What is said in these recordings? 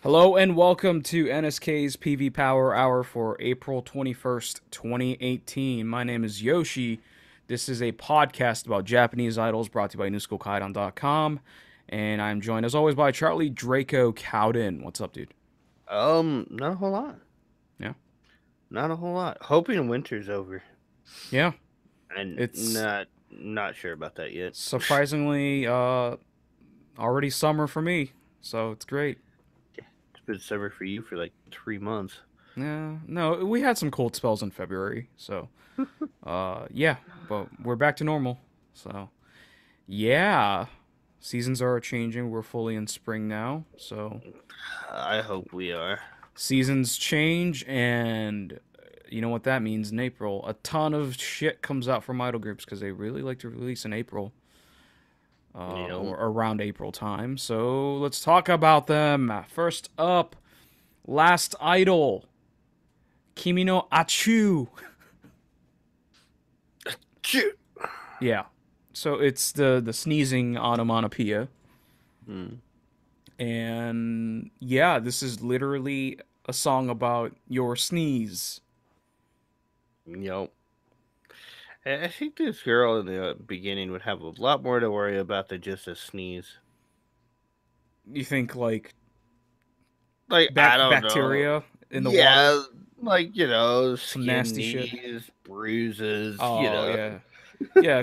Hello and welcome to NSK's PV Power Hour for April 21st, 2018. My name is Yoshi. This is a podcast about Japanese idols brought to you by NewSchoolKaidan.com. And I'm joined as always by Charlie Draco Cowden. What's up, dude? Not a whole lot. Yeah. Not a whole lot. Hoping winter's over. Yeah. And It's not sure about that yet. surprisingly already summer for me. So it's great. It's been summer for you for like 3 months. Yeah. No, we had some cold spells in February. So yeah, but we're back to normal. So yeah, seasons are changing. We're fully in spring now. So I hope we are. seasons change, and you know what that means in April. A ton of shit comes out from idol groups because they really like to release in April or around April time. So let's talk about them. First up, Last Idol, Kimi no Achu. Shoot. Yeah. So it's the sneezing onomatopoeia. Mm. And yeah, this is literally a song about your sneeze. Yep. I think this girl in the beginning would have a lot more to worry about than just a sneeze. You think like Like, I don't know. bacteria in the water? Yeah, like, Some skin nasty shit. knees, bruises. Oh, yeah. Yeah.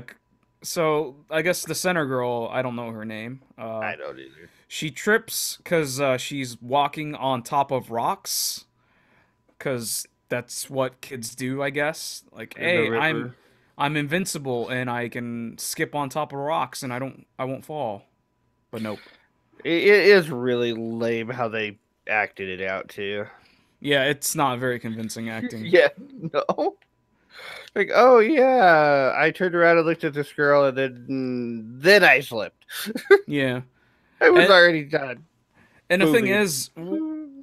So I guess the center girl, I don't know her name. I don't either. She trips because she's walking on top of rocks. Because that's what kids do, I guess. Like, In the hey, I'm river. I'm invincible and I can skip on top of rocks and I won't fall. But nope. It is really lame how they acted it out too. Yeah, it's not very convincing acting. Yeah, no. Like, oh yeah, I turned around and looked at this girl, and then I slipped. Yeah. I was And already done and the thing moving. is,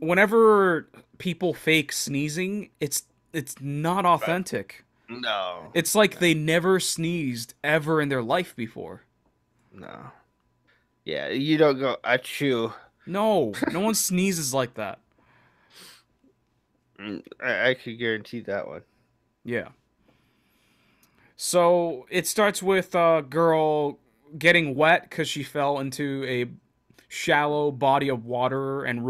whenever people fake sneezing, it's not authentic. No, It's like no, they never sneezed ever in their life before. no. Yeah, you don't go achoo. No, no one sneezes like that. I could guarantee that one. Yeah. So it starts with a girl getting wet because she fell into a shallow body of water and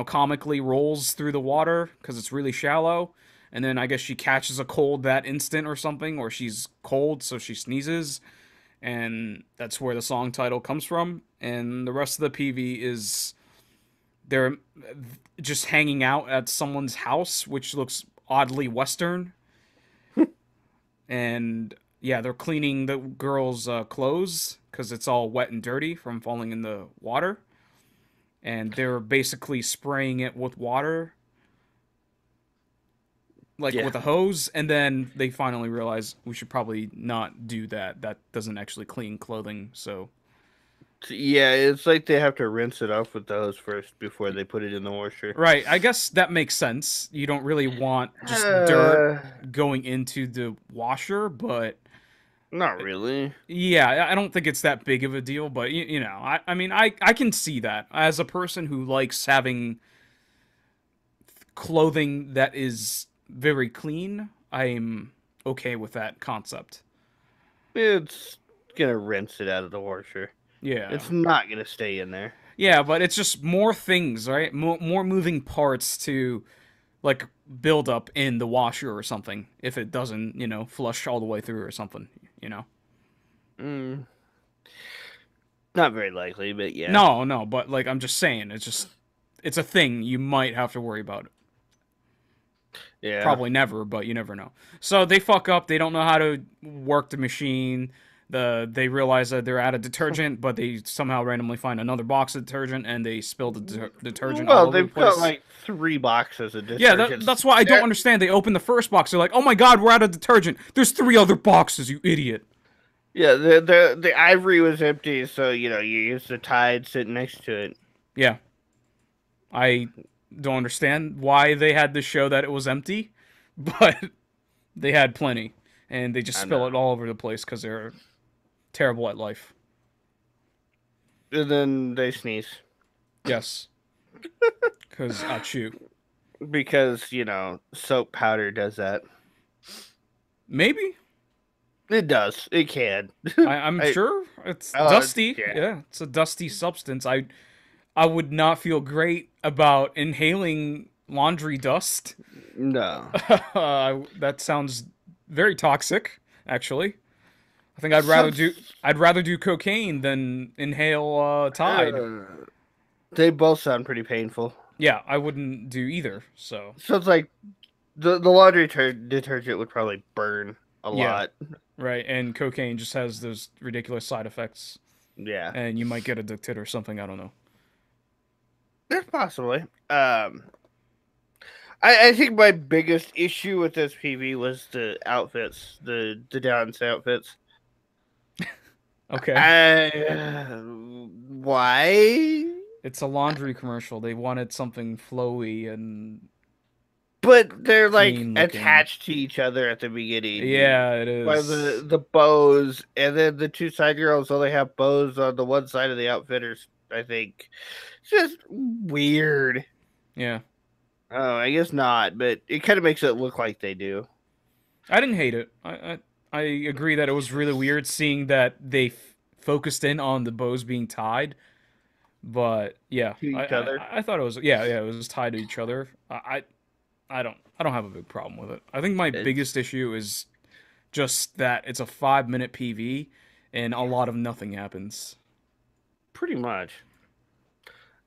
comically rolls through the water because it's really shallow. And then I guess she catches a cold that instant or something, or she's cold, so she sneezes. And that's where the song title comes from. And the rest of the PV is they're just hanging out at someone's house, which looks oddly Western. And yeah, they're cleaning the girl's clothes because it's all wet and dirty from falling in the water. And they're basically spraying it with water, like Yeah, with a hose. And then they finally realize we should probably not do that. That doesn't actually clean clothing. So yeah. It's like they have to rinse it off with those first before they put it in the washer. right, I guess that makes sense. You don't really want just dirt Uh, going into the washer, but Not really. yeah, I don't think it's that big of a deal. But I mean, I can see that as a person who likes having clothing that is very clean. I'm okay with that concept. It's gonna rinse it out of the washer. Yeah, It's not gonna stay in there. yeah, but it's just more things, right? More moving parts to like build up in the washer or something if it doesn't, flush all the way through or something, you know. Mm, Not very likely, but yeah. No, no, but like I'm just saying, it's a thing you might have to worry about. Yeah. Probably never, but you never know. So they fuck up. They don't know how to work the machine. They realize that they're out of detergent, but they somehow randomly find another box of detergent and they spill the detergent all Well, over the they've got place. like 3 boxes of Yeah, detergents. that's why I don't understand. They open the first box. They're like, "Oh my god, we're out of detergent. There's three other boxes, you idiot." Yeah, the ivory was empty, so you use the Tide sitting next to it. Yeah, I don't understand why they had to show that it was empty, but they had plenty, and they just I spill know. it all over the place because they're terrible at life. And then they sneeze. Yes, because Achu. Because, soap powder does that. Maybe. It does. It can. I'm I sure it's dusty. yeah. Yeah, it's a dusty substance. I would not feel great about inhaling laundry dust. No. That sounds very toxic, actually. I think Some I'd rather do cocaine than inhale Tide. they both sound pretty painful. Yeah, I wouldn't do either. So Sounds like the laundry detergent would probably burn a yeah, lot. right. And cocaine just has those ridiculous side effects, Yeah. and you might get addicted or something. I don't know. There's possibly. I think my biggest issue with this PV was the outfits, the dance outfits. Okay, I why? it's a laundry commercial. They wanted something flowy and But they're like clean looking. attached to each other at the beginning Yeah, it by is. the bows, and then the two side girls only have bows on the one side of the outfitters. I think it's just weird. Yeah, Oh, I guess not, but it kind of makes it look like they do I didn't hate it. I agree that it was really weird seeing that they focused in on the bows being tied. But yeah, to each other. I thought it was it was tied to each other. I don't have a big problem with it. I think my It's biggest issue is just that it's a 5 minute PV and a lot of nothing happens. pretty much.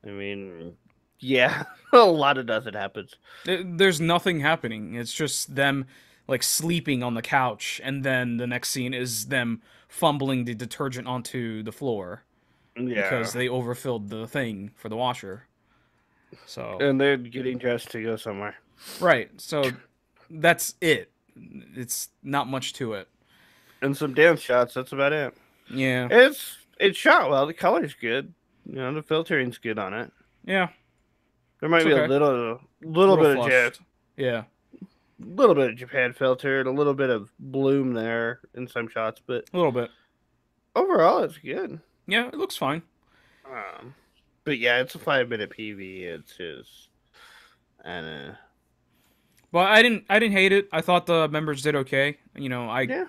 I mean, yeah, a lot of nothing happens. There's nothing happening. It's just them like sleeping on the couch, and then the next scene is them fumbling the detergent onto the floor because Yeah, they overfilled the thing for the washer. So and they're getting dressed to go somewhere. right, so that's it. It's not much to it. And some dance shots. That's about it. Yeah, It's shot well. The color's good. The filtering's good on it. yeah, There it's might be a okay. little Little bit of flushed. Yeah, Japan filter and a little bit of bloom there in some shots, but a little bit. overall it's good. Yeah, it looks fine. Um, but yeah, it's a 5 minute PV. It's just and But I didn't hate it. I thought the members did okay. yeah,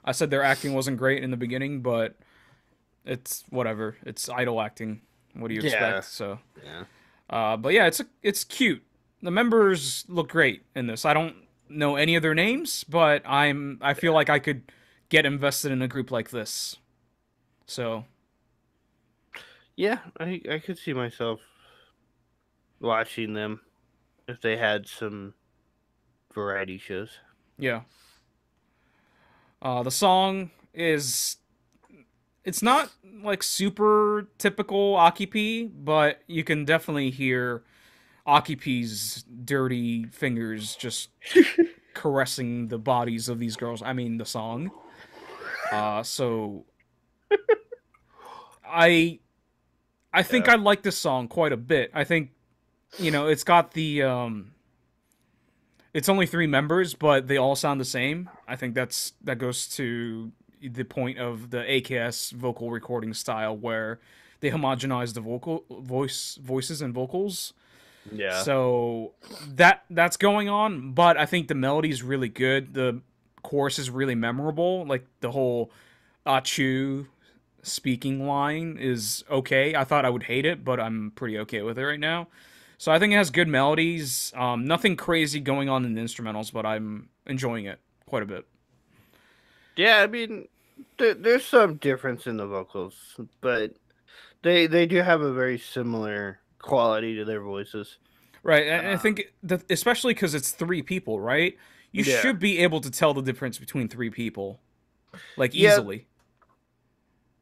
I said their acting wasn't great in the beginning, but it's whatever. It's idol acting. What do you yeah, expect? So, yeah. but yeah, it's cute. The members look great in this. I don't know any of their names, but I feel like I could get invested in a group like this. So, Yeah, I could see myself watching them if they had some variety shows. yeah. The song is it's not like super typical Aki P, but you can definitely hear Aki P's dirty fingers just caressing the bodies of these girls. I mean, the song. So I I think Yeah. I like this song quite a bit. I think it's got the it's only three members, but they all sound the same. I think that goes to the point of the AKS vocal recording style where they homogenize the voices and vocals. Yeah. So that's going on, but I think the melody is really good. The chorus is really memorable. Like the whole Achu speaking line is okay. I thought I would hate it, but I'm pretty okay with it right now. So I think it has good melodies. Nothing crazy going on in the instrumentals, but I'm enjoying it quite a bit. Yeah, I mean, there's some difference in the vocals, but they do have a very similar quality to their voices. Right, and I Um, think that especially because it's three people, right? You yeah, should be able to tell the difference between three people, like yeah, easily.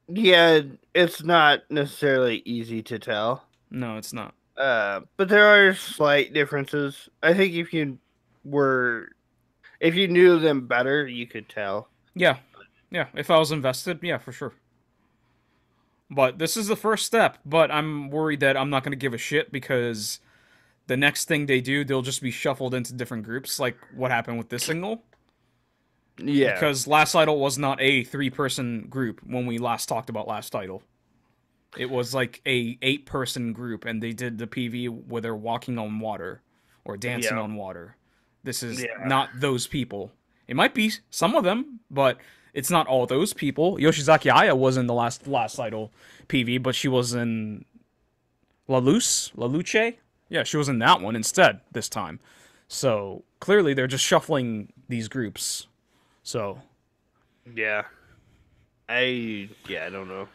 yeah. It's not necessarily easy to tell, No, it's not. but there are slight differences. I think were if you knew them better, you could tell. Yeah, yeah. If I was invested, yeah, for sure. But this is the first step. But I'm worried that I'm not going to give a shit because the next thing they do, they'll just be shuffled into different groups, like what happened with this single. Yeah, Because Last Idol was not a three-person group when we last talked about Last Idol. It was like a 8-person group, and they did the PV where they're walking on water or dancing Yeah, on water. This is yeah, not those people. It might be some of them, but it's not all those people. Yoshizaki Aya was in the last idol PV, but she was in La Luce. Yeah, she was in that one instead this time. So clearly they're just shuffling these groups. So yeah. I don't know.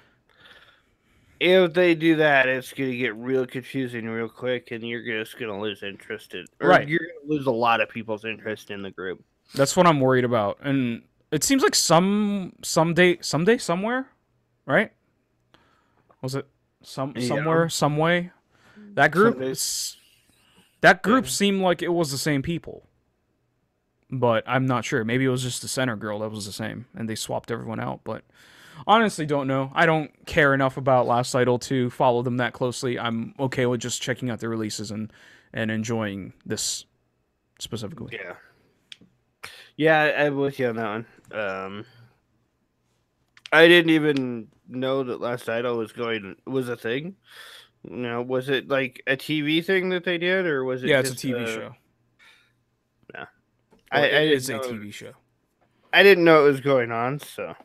If they do that, it's gonna get real confusing real quick, and you're just gonna lose interest in, or right, you're gonna lose a lot of people's interest in the group. that's what I'm worried about. And it seems like someday somewhere, right? Was it Yeah, somewhere some way? That group someday. that group Yeah, seemed like it was the same people, but I'm not sure. Maybe it was just the center girl that was the same, and they swapped everyone out. But honestly, don't know. I don't care enough about Last Idol to follow them that closely. I'm okay with just checking out the releases and enjoying this specifically. yeah, yeah. I'm with you on that one. I didn't even know that Last Idol was a thing. Was it like a TV thing that they did, or was it Yeah, it's a just TV show, no? or it I didn't is a know. TV show. I didn't know it was going on. So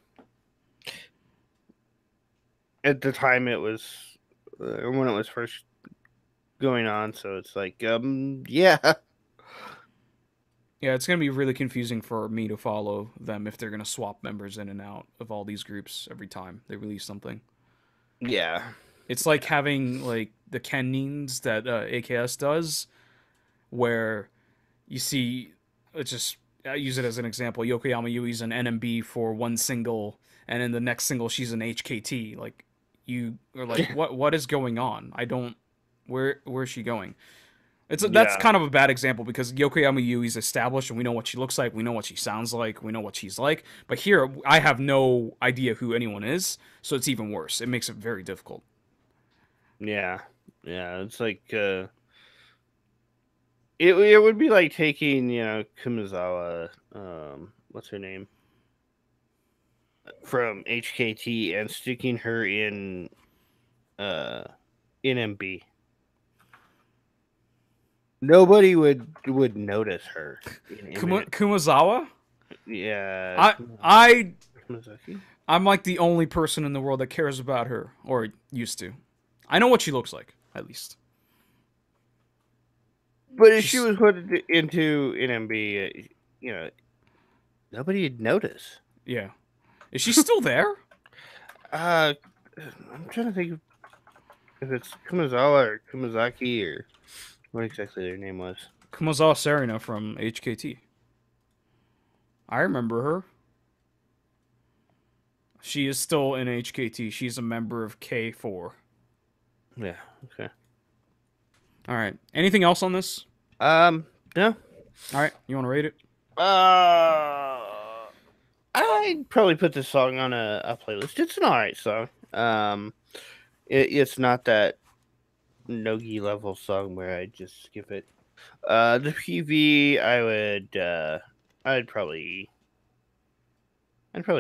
at the time, it was when it was first going on. So it's like, yeah, Yeah, it's gonna be really confusing for me to follow them if they're gonna swap members in and out of all these groups every time they release something. yeah, It's like having like the Kenins that AKS does, where you see, it's just I use it as an example. Yokoyama Yui's an NMB for one single, and in the next single she's an HKT. Like you are like, what is going on? I don't. Where's she going? That's yeah, kind of a bad example because Yokoyama Yui's established and we know what she looks like, we know what she sounds like, we know what she's like. But here, I have no idea who anyone is, so it's even worse. It makes it very difficult. yeah, yeah. It's like it would be like taking Kumazawa, what's her name, from HKT and sticking her uh in MB. Nobody would notice her in Kumazawa? yeah, I Kumazaki. I'm like the only person in the world that cares about her, or used to. I know what she looks like, at least. But if she She's was put into an MB, nobody'd notice. yeah. Is she still there? Uh, I'm trying to think if it's Kumazawa or Kumazaki or what exactly their name was. Kumazawa Sarina from HKT. I remember her. She is still in HKT. She's a member of K4. Yeah. Okay. All right. Anything else on this? No. All right. You want to rate it? I'd probably put this song on a playlist. It's an alright song. It's not that Nogi level song where I just skip it. The PV, I'd probably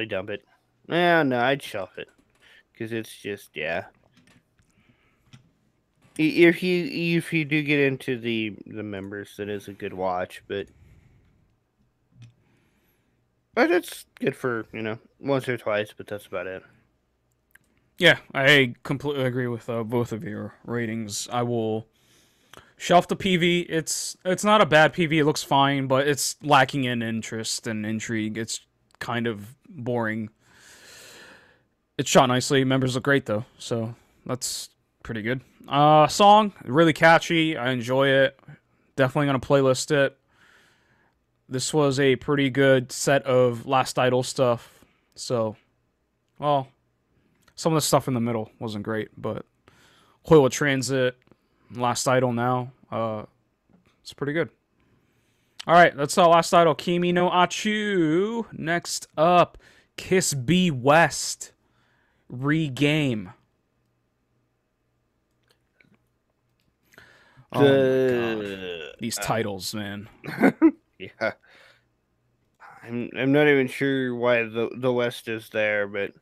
dump it. No, I'd shelf it because it's just yeah. If you do get into the members, that is a good watch, but it's good for once or twice, but that's about it. Yeah, I completely agree with both of your ratings. I will shelf the PV. It's not a bad PV. It looks fine, but it's lacking in interest and intrigue. It's kind of boring. It's shot nicely. Members look great though, so that's pretty good. Song really catchy. I enjoy it. Definitely gonna playlist it. This was a pretty good set of Last Idol stuff. So, well, some of the stuff in the middle wasn't great, but Hoyle Transit, Last Idol now, it's pretty good. All right, that's Last Idol, Kimi no Achu. Next up, KissBeeWEST, Regame. Oh my god, these titles, man. Yeah, I'm not even sure why the West is there, but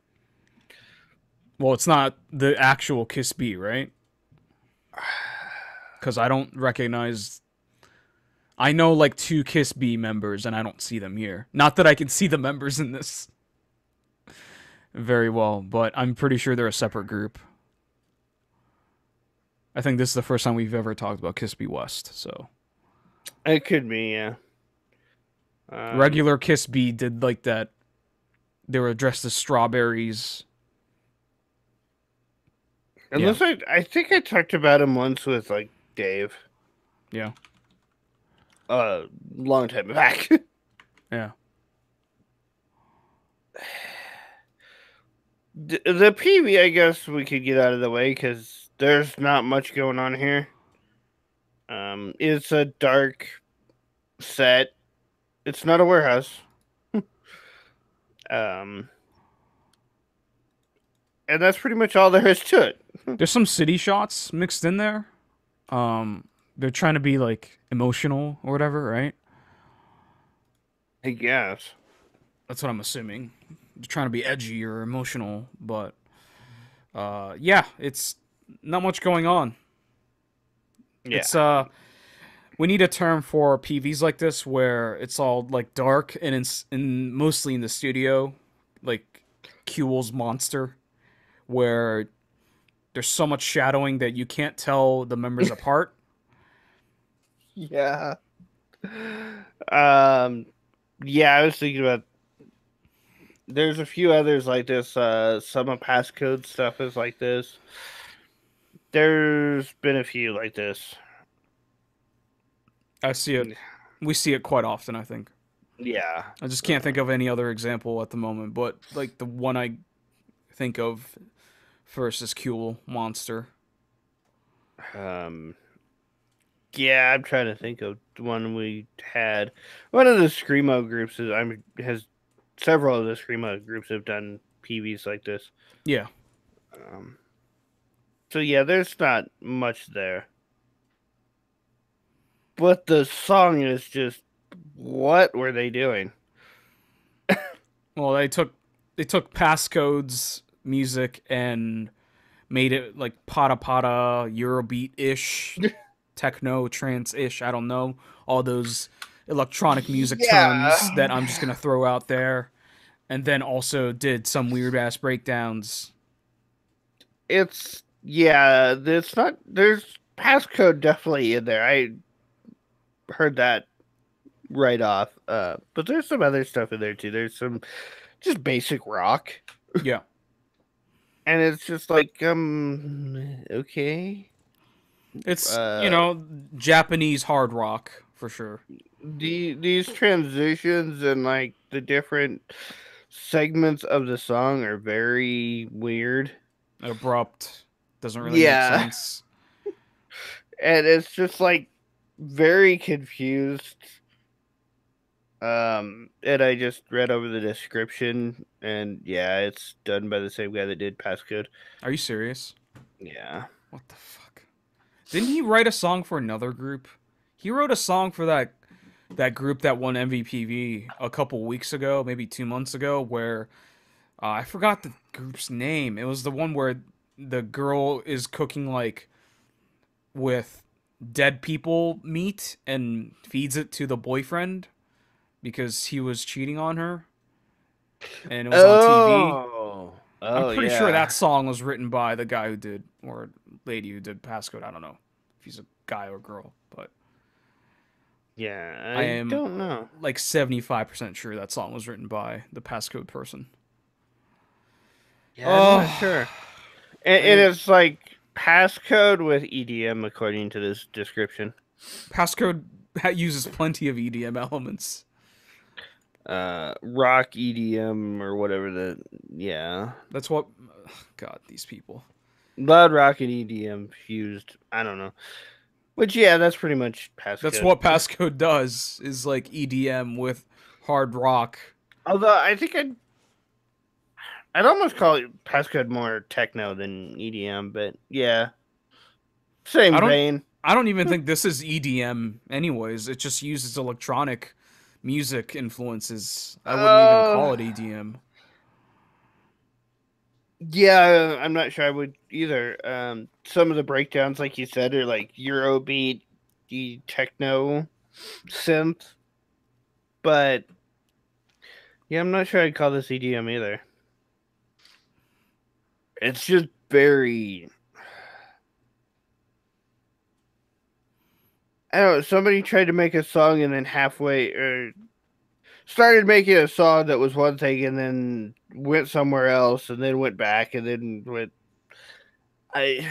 Well, it's not the actual Kiss B, right? Because I don't recognize. I know like two Kiss B members, and I don't see them here. Not that I can see the members in this very well, but I'm pretty sure they're a separate group. I think this is the first time we've ever talked about KissBeeWEST. So It could be, yeah. regular Kiss B did like that. They were dressed as strawberries. Unless I think I talked about him once with like Dave. Yeah. Long time back. Yeah. The PV, I guess we could get out of the way because there's not much going on here. It's a dark set. It's not a warehouse. And that's pretty much all there is to it. There's some city shots mixed in there. They're trying to be like emotional or whatever, right? I guess. That's what I'm assuming. They're trying to be edgy or emotional, but yeah, it's not much going on. Yeah. It's we need a term for PVs like this where it's all like dark and it's mostly in the studio, like Kuel's Monster, where there's so much shadowing that you can't tell the members apart. Yeah. Yeah, I was thinking about. There's a few others like this. Some of passcode stuff is like this. There's been a few like this. I see it. We see it quite often, I think. Yeah. I just can't think of any other example at the moment, but like the one I think of first is Kuel Monster. Yeah, I'm trying to think of one we had. One of the screamo groups has several of the screamo groups have done PVs like this. Yeah. So yeah, there's not much there. But the song is just, what were they doing? Well, they took passcodes music and made it like pata pata Eurobeat ish, techno trance ish. I don't know, all those electronic music terms that I'm just gonna throw out there, and then also did some weird ass breakdowns. It's not. There's passcode definitely in there. I heard that right off. But there's some other stuff in there too. There's some just basic rock. Yeah. And it's just like, okay. It's Japanese hard rock for sure. These transitions and like the different segments of the song are very weird. Abrupt. Doesn't really make sense. And it's just like very confused. And I just read over the description, and yeah, it's done by the same guy that did Passcode. Are you serious? Yeah. What the fuck? Didn't he write a song for another group? He wrote a song for that group that won MVPV a couple weeks ago, maybe 2 months ago, where I forgot the group's name. It was the one where the girl is cooking like with dead people meat and feeds it to the boyfriend because he was cheating on her, and it was on TV. I'm pretty sure that song was written by the guy who did, or lady who did Passcode. I don't know if he's a guy or girl, but yeah, I am don't know. Like 75% sure that song was written by the Passcode person. Yeah, I'm not sure. And it's like Passcode with EDM, according to this description. Passcode uses plenty of EDM elements. Rock EDM or whatever That's what. God, these people. Loud rock and EDM fused. I don't know. Which that's pretty much Passcode. That's what Passcode does. Is like EDM with hard rock. Although I think I'd almost call it Passcode more techno than EDM, but yeah, same vein. I don't even think this is EDM. Anyways, it just uses electronic music influences. I wouldn't even call it EDM. Yeah, I'm not sure I would either. Some of the breakdowns, like you said, are like Eurobeat, the techno synth, but yeah, I'm not sure I'd call this EDM either. It's just very. I don't know. Somebody tried to make a song and then halfway, or started making a song that was one thing and then went somewhere else and then went back and then went. I.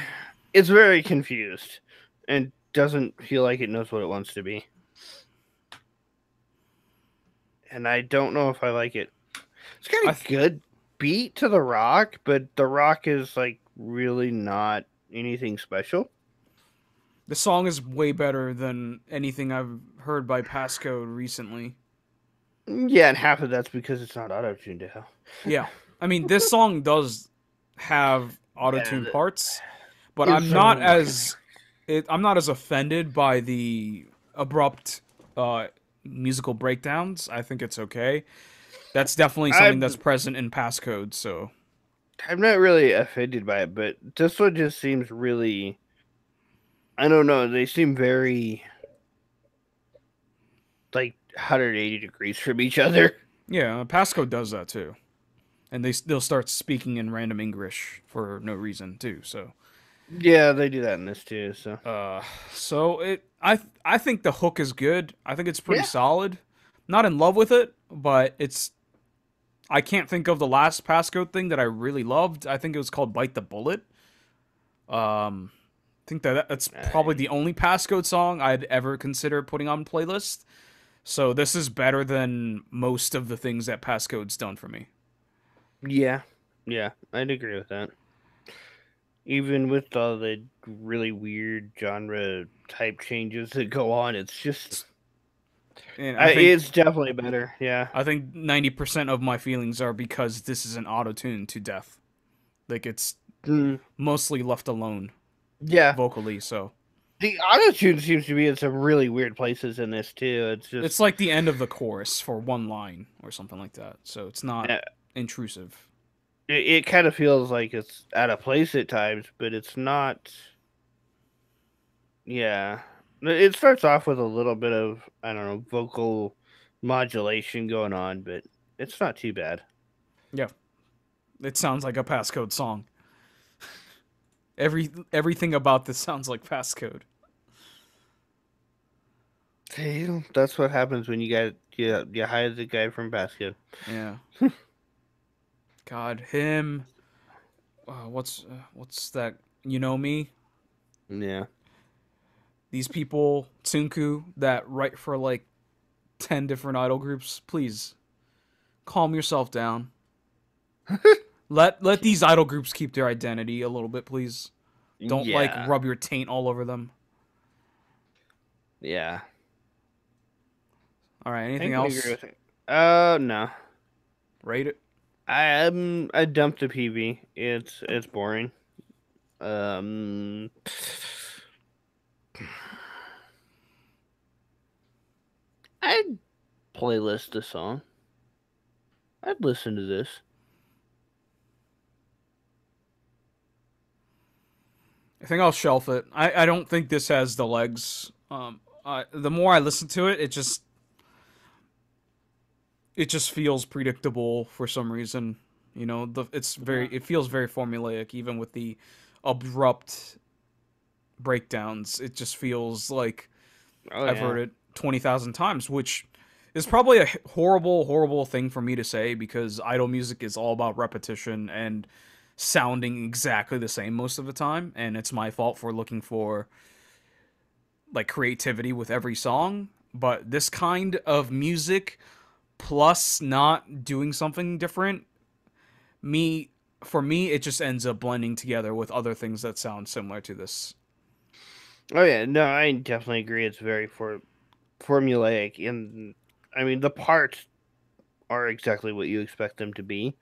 It's very confused and doesn't feel like it knows what it wants to be. And I don't know if I like it. It's got I a good beat to the rock, but the rock is like really not anything special. The song is way better than anything I've heard by Passcode recently. Yeah, and half of that's because it's not auto tuned to hell. Yeah. I mean, this song does have Yeah, auto-tune parts, but in some. I'm not as offended by the abrupt uh musical breakdowns. I think it's okay. That's definitely something that's I'm present in Passcode, so I'm not really offended by it, but this one just seems really. I don't know. They seem very like 180 degrees from each other. yeah, Passcode does that too. And they'll start speaking in random English for no reason too. So Yeah, they do that in this too. So Uh, so I think the hook is good. I think it's pretty yeah, solid. Not in love with it, but it's I can't think of the last passcode thing that I really loved. I think it was called Bite the Bullet. I think that's probably I, the only passcode song I'd ever consider putting on playlist. So this is better than most of the things that passcode's done for me. yeah, yeah. I'd agree with that. Even with all the really weird genre type changes that go on, it's just And it's definitely better. Yeah, I think 90% of my feelings are because this is an auto tune to death. Like it's mm, mostly left alone yeah. vocally, so The auto tune seems to be in some really weird places in this too. It's just it's like the end of the chorus for one line or something like that. So it's not uh, intrusive. it kind of feels like it's out of place at times, but it's not. Yeah, it starts off with a little bit of I don't know vocal modulation going on, but it's not too bad. Yeah, it sounds like a passcode song. Everything about this sounds like passcode. See, that's what happens when you hire the guy from Basket. Yeah. God, him. What's that? You know me. Yeah. These people, Tsunku, that write for like 10 different idol groups. Please calm yourself down. Let these idol groups keep their identity a little bit, please. Don't like Yeah. rub your taint all over them. Yeah. All right, I anything think we agree else? with it. No. Rate it. I dumped the PV. It's boring. Um I'd playlist the song. I'd listen to this. I think I'll shelf it. I don't think this has the legs. The more I listen to it, it just feels predictable for some reason. You know, Yeah. it feels very formulaic, even with the abrupt breakdowns. It just feels like Oh I've yeah. heard it 20,000 times, which is probably a horrible thing for me to say because idol music is all about repetition and sounding exactly the same most of the time, and it's my fault for looking for like creativity with every song. But this kind of music plus not doing something different, me for me it just ends up blending together with other things that sound similar to this. Oh yeah. No, I definitely agree. It's very formulaic, and I mean the parts are exactly what you expect them to be.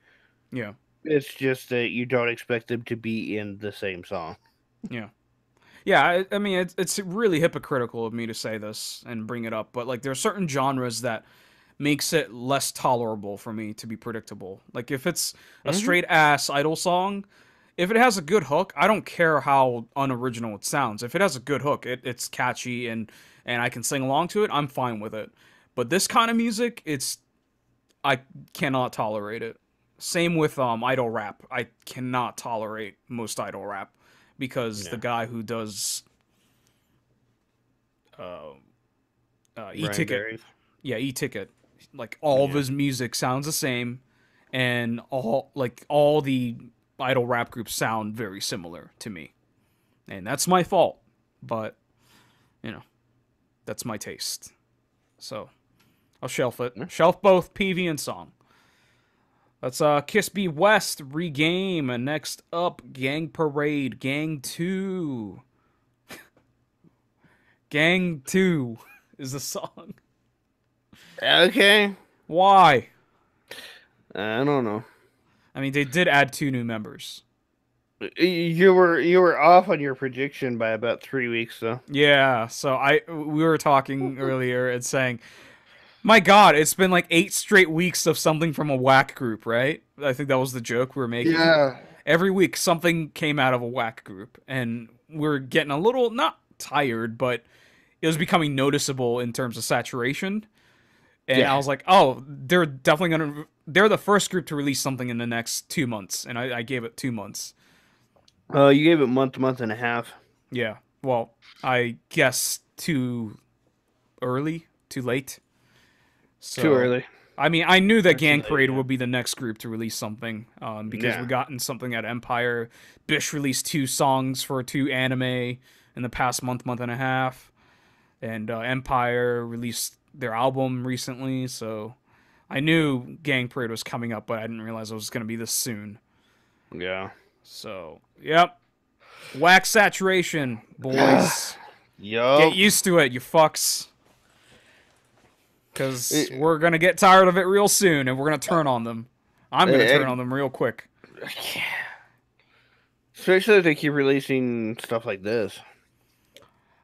Yeah. It's just that you don't expect them to be in the same song. Yeah. Yeah, I mean, it's really hypocritical of me to say this and bring it up, but like there are certain genres that makes it less tolerable for me to be predictable. Like if it's a Hmm. straight ass idol song, if it has a good hook, I don't care how unoriginal it sounds. If it has a good hook, it's catchy and I can sing along to it, I'm fine with it. But this kind of music, I cannot tolerate it. Same with idol rap. I cannot tolerate most idol rap because the Yeah. guy who does uh, Ryan e-ticket, Berries. yeah, e-ticket, like all of Yeah. his music sounds the same, and all the idol rap groups sound very similar to me, and that's my fault. But you know, that's my taste. So I'll shelf it. Yeah. Shelf both PV and song. Let's KissBeeWEST regame. And next up, Gang Parade, Gang 2. Gang 2 is the song. Okay. Why? I don't know. I mean, they did add two new members. You were off on your prediction by about 3 weeks though. Yeah, so we were talking earlier and saying, my God, it's been like 8 straight weeks of something from a whack group, right? I think that was the joke we were making. Yeah. Every week something came out of a whack group, and we're getting a little not tired, but it was becoming noticeable in terms of saturation. And I Yeah. was like, oh, they're definitely gonna. They're the first group to release something in the next 2 months, and I gave it 2 months. You gave it month and a half. Yeah. Well, I guess too early, too late. Too So, early. I mean, I knew that Or too Gang late, Parade yeah. would be the next group to release something, because we Yeah. gotten something at Empire. Bish released two songs for two anime in the past month and a half, and Empire released their album recently. So, I knew Gang Parade was coming up, but I didn't realize it was going to be this soon. Yeah. So, yep, wax saturation, boys. Get Yup. used to it, you fucks. Because It- we're going to get tired of it real soon and we're going to turn on them. I'm going to turn on them real quick. Especially if they keep releasing stuff like this.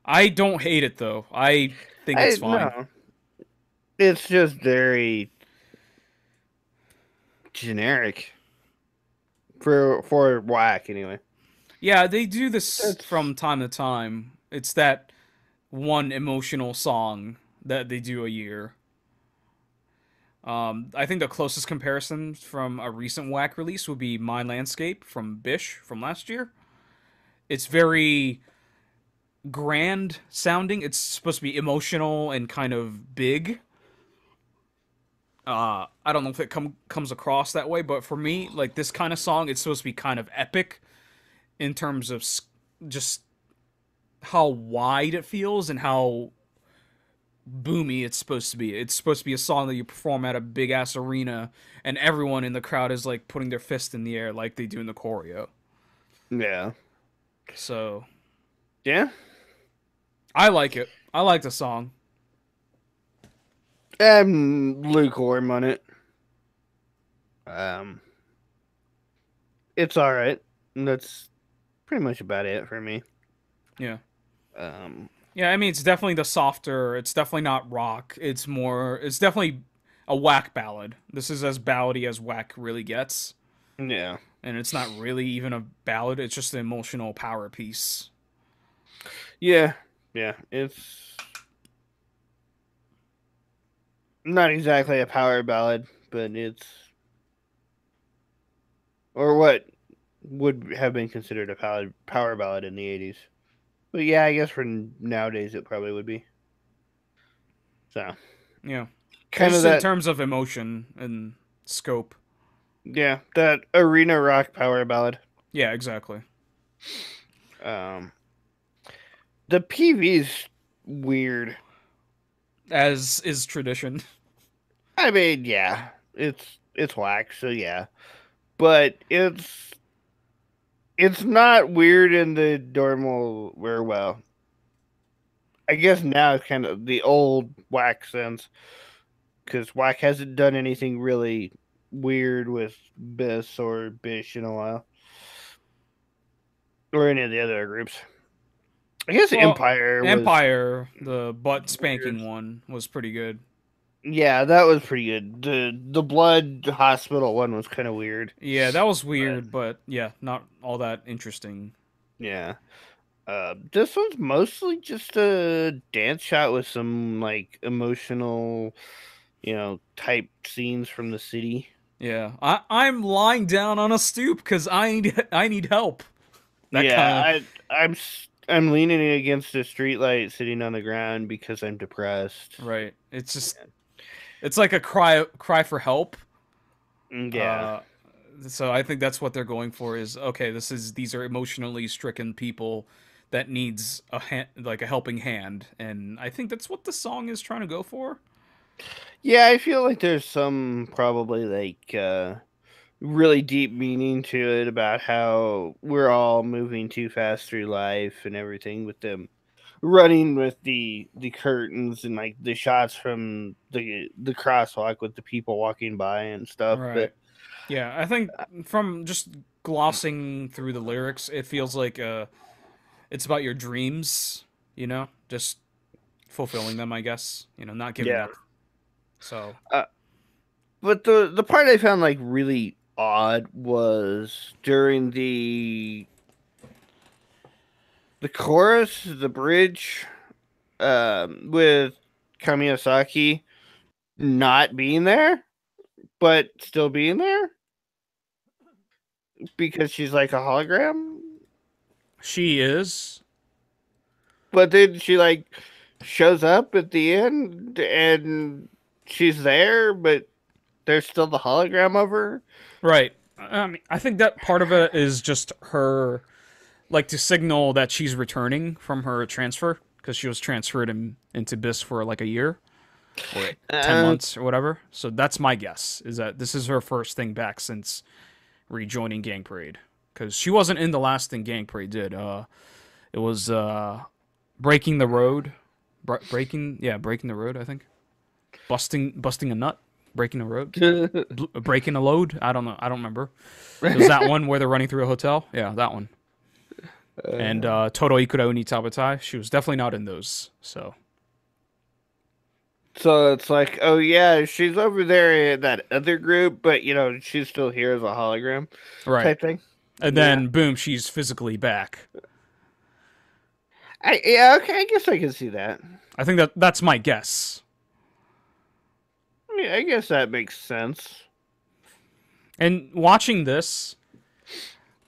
I don't hate it, though. I think it's fine. No. It's just very generic for whack anyway. Yeah, they do this It's from time to time. It's that one emotional song that they do a year. I think the closest comparison from a recent whack release would be My Landscape from Bish from last year. It's very grand sounding. It's supposed to be emotional and kind of big. I don't know if it comes across that way, but for me, like this kind of song, it's supposed to be kind of epic in terms of just how wide it feels and how boomy it's supposed to be. It's supposed to be a song that you perform at a big ass arena, and everyone in the crowd is like putting their fist in the air like they do in the choreo. yeah. So Yeah. I like it. I like the song. I'm lukewarm on it. Um it's alright. That's pretty much about it for me. Yeah. Um Yeah, I mean it's definitely the softer. It's definitely not rock. It's more. It's definitely a whack ballad. This is as ballady as whack really gets, yeah. and it's not really even a ballad. It's just an emotional power piece. Yeah. Yeah. It's not exactly a power ballad, but it's or what would have been considered a power ballad in the 80s. But yeah, I guess for nowadays it probably would be. So, Yeah, it's kind of just in that, terms of emotion and scope. yeah, that arena rock power ballad. Yeah, exactly. Um, the PV's weird. As is tradition. I mean, yeah, it's whack, so yeah, but it's not weird in the normal or well, I guess now it's kind of the old whack sense because whack hasn't done anything really weird with Biss or Bish in a while, or any of the other groups. I guess Well, Empire was Empire, the butt weird. spanking one, was pretty good. Yeah, that was pretty good. The blood hospital one was kind of weird. Yeah, that was But weird, but yeah, not all that interesting. yeah. This one's mostly just a dance shot with some like emotional, type scenes from the city. Yeah, I'm lying down on a stoop because I need help. That Yeah, kind of I'm leaning against a streetlight, sitting on the ground because I'm depressed. right. It's just it's like a cry for help. Yeah, Uh, so I think that's what they're going for is okay. These are emotionally stricken people that needs like a helping hand, and I think that's what the song is trying to go for. yeah. I feel like there's some probably like really deep meaning to it about how we're all moving too fast through life and everything with them running with the curtains and like the shots from the crosswalk with the people walking by and stuff. But Right. Yeah, I think from just glossing through the lyrics, it feels like it's about your dreams, just fulfilling them, I guess, not giving yeah, up. So, uh, but the part I found like really odd was during the chorus, the bridge, with Kamiyasaki not being there, but still being there because she's like a hologram. she is. But then she like shows up at the end and she's there, but there's still the hologram of her. Right. I think that part of it is just her like to signal that she's returning from her transfer because she was transferred into BIS for like a year or 10 And months or whatever. So that's my guess is that this is her first thing back since rejoining Gang Parade because she wasn't in the last thing Gang Parade did. It was breaking the road, breaking the road. I think busting a nut, breaking the road, breaking a load. I don't know. I don't remember. It was that one where they're running through a hotel. Yeah, that one. And Todo Ikuro ni Tabatai. She was definitely not in those. So so it's like, oh yeah, she's over there in that other group, but she's still here as a hologram right, type thing. and Yeah. then boom, she's physically back. Yeah, okay, I guess I can see that. I think that's my guess. Yeah, I guess that makes sense. And watching this,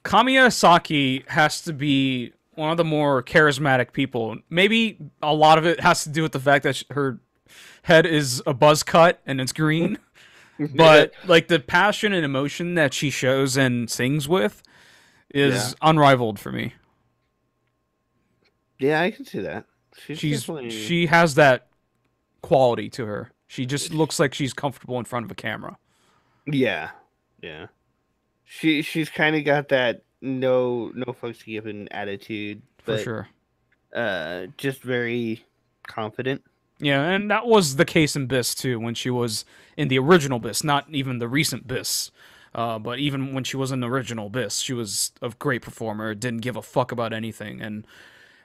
Kamiya Saki has to be one of the more charismatic people. Maybe a lot of it has to do with the fact that her head is a buzz cut and it's green. Yeah. But like the passion and emotion that she shows and sings with Yeah. is unrivaled for me. Yeah, I can see that. She's definitely She has that quality to her. She just looks like she's comfortable in front of a camera. yeah. Yeah. She's kind of got that no fucks given attitude, For but sure. just very confident. Yeah, and that was the case in BIS too, when she was in the original BIS, not even the recent BIS. But even when she was in the original BIS, she was a great performer, didn't give a fuck about anything, and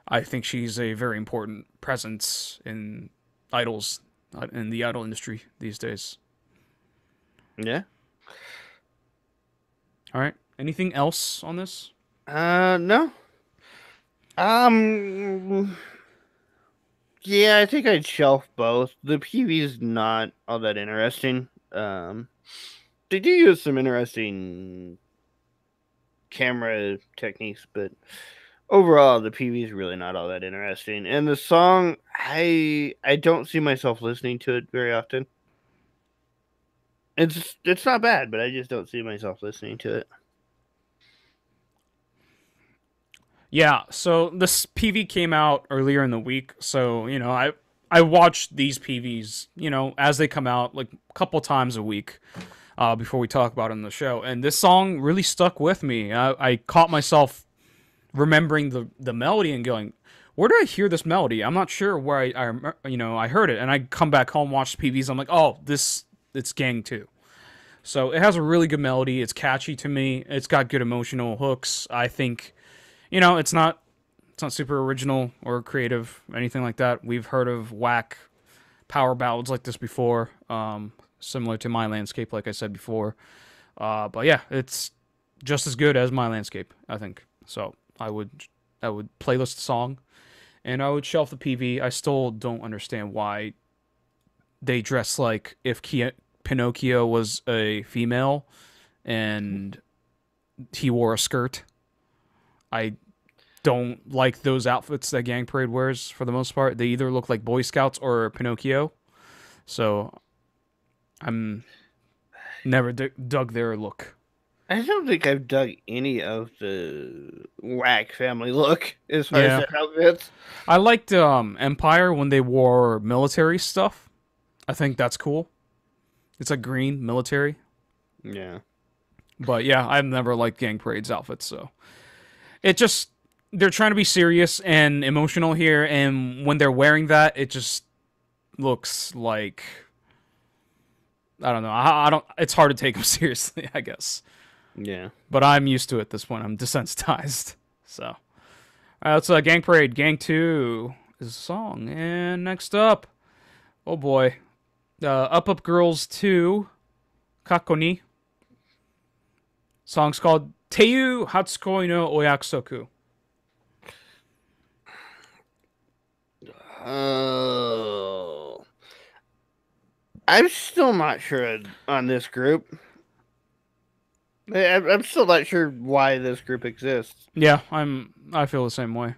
I think she's a very important presence in idols, in the idol industry these days. Yeah. All right. Anything else on this? No. Um yeah, I think I'd shelf both. The PV's not all that interesting. They do use some interesting camera techniques, but overall the PV is really not all that interesting. And the song, I don't see myself listening to it very often. It's not bad, but I just don't see myself listening to it. Yeah, so this PV came out earlier in the week, so I watch these PVs, as they come out like a couple times a week before we talk about it on the show. And this song really stuck with me. I caught myself remembering the melody and going, "Where did I hear this melody? I'm not sure where I heard it." And I come back home, watch the PVs. I'm like, "Oh, it's Gang 2." So it has a really good melody. It's catchy to me. It's got good emotional hooks. I think, it's not super original or creative, or anything like that. We've heard of whack power ballads like this before, similar to My Landscape, like I said before. But yeah, it's just as good as My Landscape, I think. So I would playlist the song, and I would shelf the PV. I still don't understand why they dress like if Pinocchio was a female and he wore a skirt. I don't like those outfits that Gang Parade wears for the most part. They either look like Boy Scouts or Pinocchio. So I'm never dug their look. I don't think I've dug any of the Whack family look as far as Yeah. their outfits. I liked Empire when they wore military stuff. I think that's cool. It's like green military. Yeah. But yeah, I've never liked Gang Parade's outfits, so it just they're trying to be serious and emotional here, and when they're wearing that, it just looks like I don't know. I don't. It's hard to take them seriously, I guess. Yeah. But I'm used to it at this point. I'm desensitized. So, all right, let's Gang Parade. Gang 2 is a song, and next up, oh boy, Up Up Girls 2, Kakoni. Song's called Teiyu Hatsukoi no Oyakusoku. Oh. I'm still not sure on this group. I'm still not sure why this group exists. Yeah, I feel the same way.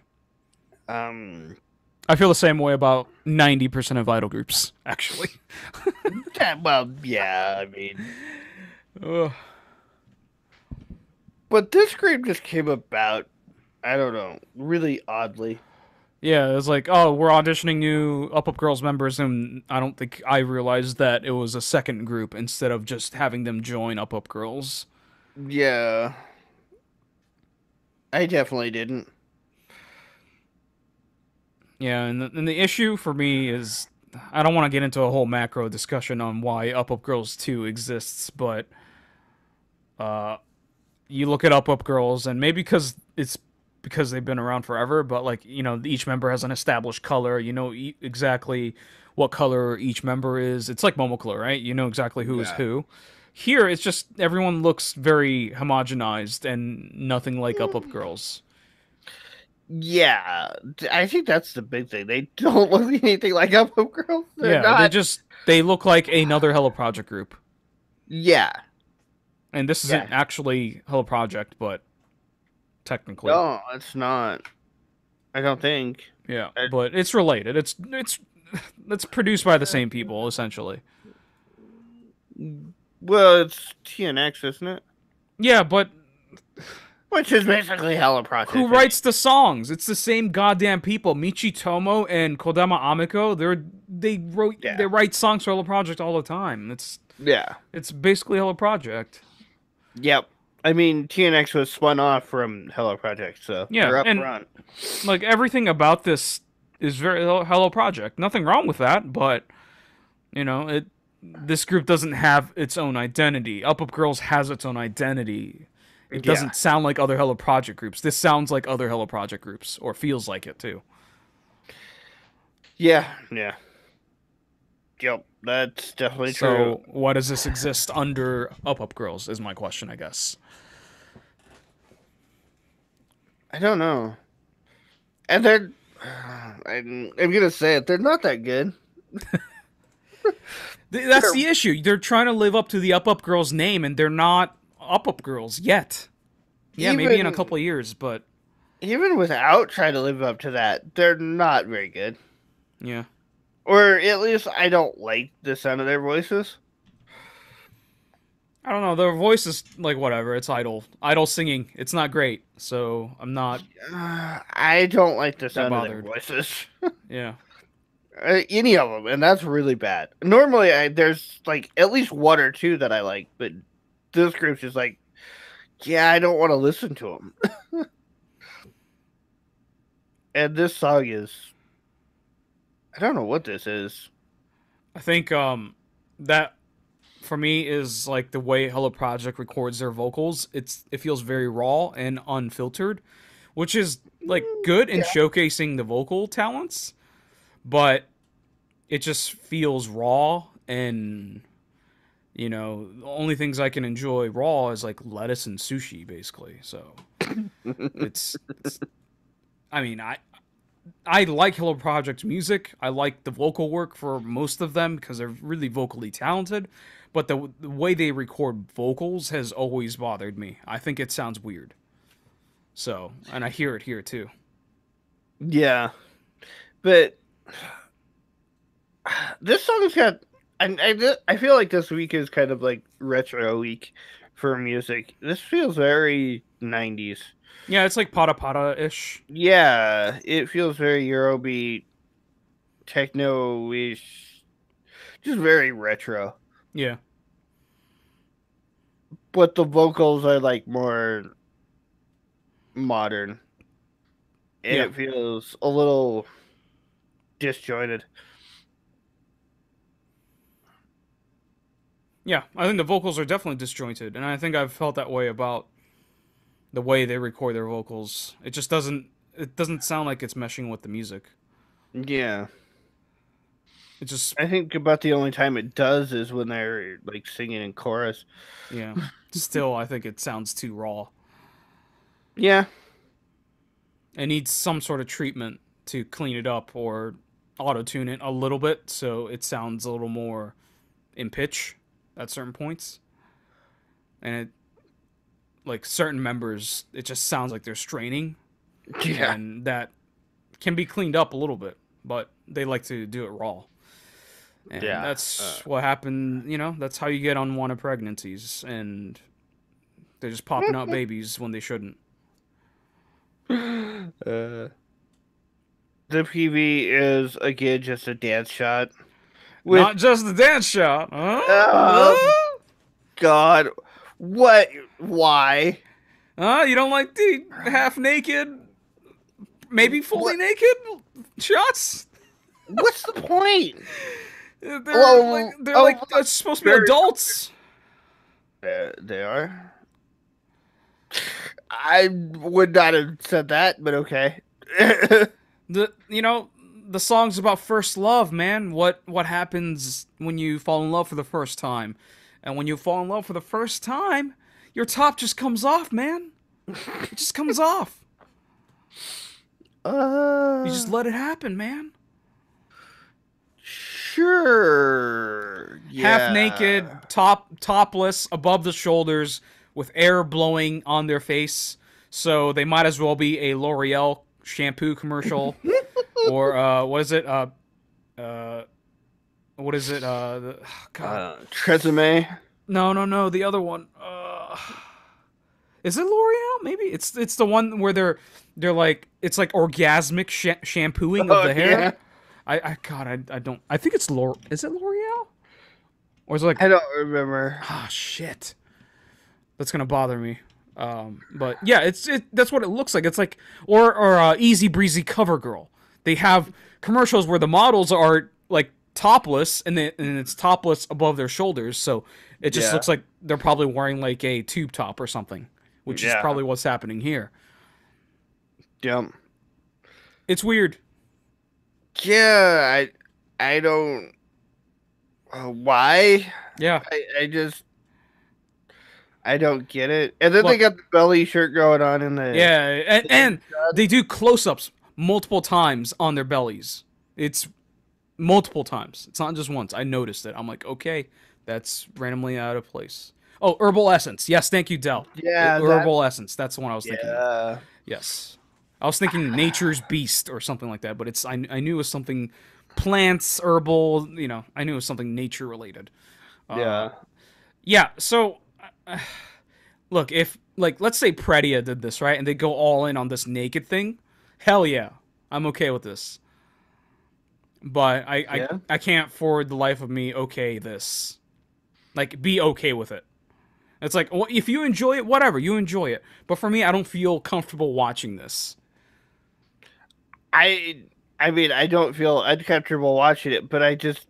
Um, I feel the same way about 90% of idol groups, actually. well, yeah, I mean, Ugh. but this group just came about, I don't know, really oddly. Yeah, it was like, oh, we're auditioning new Up Up Girls members, and I don't think I realized that it was a second group instead of just having them join Up Up Girls. Yeah. I definitely didn't. Yeah, and the issue for me is I don't want to get into a whole macro discussion on why Up Up Girls 2 exists, but you look at Up Up Girls, and maybe because they've been around forever, but like, you know, each member has an established color. You know exactly what color each member is. It's like Momoclo, right? You know exactly who is who. Here, it's just everyone looks very homogenized and nothing like Up Up Girls. Yeah, I think that's the big thing. They don't look anything like Up Up Girls. They're not. They look like another Hello Project group. Yeah. And this isn't actually Hello Project, but technically. No, it's not. I don't think. Yeah, but it's related. It's produced by the same people, essentially. Well, it's TNX, isn't it? Yeah, but which is basically Hello Project. Who writes the songs? It's the same goddamn people. Michi Tomo and Kodama Amiko. They write songs for Hello Project all the time. It's basically Hello Project. Yep. I mean, TNX was spun off from Hello Project, so they're up front. Like, everything about this is very Hello Project. Nothing wrong with that, but you know, this group doesn't have its own identity. Up Up Girls has its own identity. It doesn't sound like other Hello Project groups. This sounds like other Hello Project groups, or feels like it too. Yeah. Yep, that's definitely true. So, why does this exist under Up Up Girls, is my question, I guess. I don't know. And they're... I'm going to say it, they're not that good. That's the issue. They're trying to live up to the Up Up Girls name, and they're not Up Up Girls yet. Yeah, maybe in a couple of years, but... Even without trying to live up to that, they're not very good. Yeah. Or at least I don't like the sound of their voices. I don't know. Their voice is like whatever. It's idol singing. It's not great, so I'm not. I don't like the sound of their voices. Yeah. Any of them, and that's really bad. Normally, there's like at least one or two that I like, but this group's just like, yeah, I don't want to listen to them. And this song is, I don't know what this is. I think that for me is like the way Hello Project records their vocals. It feels very raw and unfiltered, which is like good in showcasing the vocal talents, but it just feels raw, and the only things I can enjoy raw is like lettuce and sushi, basically. So it's I mean, I like Hello Project's music. I like the vocal work for most of them because they're really vocally talented. But the way they record vocals has always bothered me. I think it sounds weird. So, and I hear it here too. Yeah, but this song's got. I feel like this week is kind of like retro week for music. This feels very 90s. Yeah, it's like Pada Pada ish. Yeah, it feels very Eurobeat, techno-ish, just very retro. Yeah. But the vocals are like more modern. And Yeah. it feels a little disjointed. Yeah, I think the vocals are definitely disjointed, and I think I've felt that way about the way they record their vocals. It doesn't sound like it's meshing with the music. Yeah. It just I think about the only time it does is when they're like singing in chorus. yeah. Still, I think it sounds too raw. Yeah. It needs some sort of treatment to clean it up or auto tune it a little bit so it sounds a little more in pitch at certain points. And it, like certain members, it just sounds like they're straining. Yeah. And that can be cleaned up a little bit, but they like to do it raw. And Yeah. that's what happened, that's how you get unwanted pregnancies, and they're just popping out babies when they shouldn't. The PV is again just a dance shot. With, Not just the dance shot. God, what? Why? You don't like the half naked, maybe fully naked shots? What's the point? They're supposed to be adults. They are. I would not have said that, but okay. The song's about first love, man. What happens when you fall in love for the first time? And when you fall in love for the first time, your top just comes off, man. It just comes off. You just let it happen, man. Sure. Yeah. Half naked, topless, above the shoulders, with air blowing on their face. So they might as well be a L'Oreal shampoo commercial. Or, what is it? God. Tresemme? No, the other one. Is it L'Oreal? Maybe it's the one where they're like, it's like orgasmic shampooing of the hair. Yeah. I don't. I think it's Is it L'Oreal? Or is it like? I don't remember. Ah, shit. That's gonna bother me. But yeah, that's what it looks like. It's like or Easy Breezy CoverGirl. They have commercials where the models are like topless, and it's topless above their shoulders, so it just looks like they're probably wearing like a tube top or something, which is probably what's happening here. Yep. It's weird. Yeah, I don't. Why? Yeah. I don't get it. And then they got the belly shirt going on in the and they do close-ups multiple times on their bellies. It's multiple times. It's not just once. I noticed it. I'm like, okay, that's randomly out of place. Oh, Herbal Essence. Yes, thank you, Del. Yeah, Herbal Essence. That's the one I was thinking. Yeah. Yes. I was thinking Nature's Beast or something like that, but I knew it was something plants, herbal, I knew it was something nature related. Yeah, so look, if let's say Predia did this, right? And they go all in on this naked thing, hell yeah. I'm okay with this. But I can't for the life of me okay this. Like, be okay with it. It's like, well, if you enjoy it, whatever, you enjoy it. But for me, I don't feel comfortable watching this. I mean, I don't feel uncomfortable watching it, but I just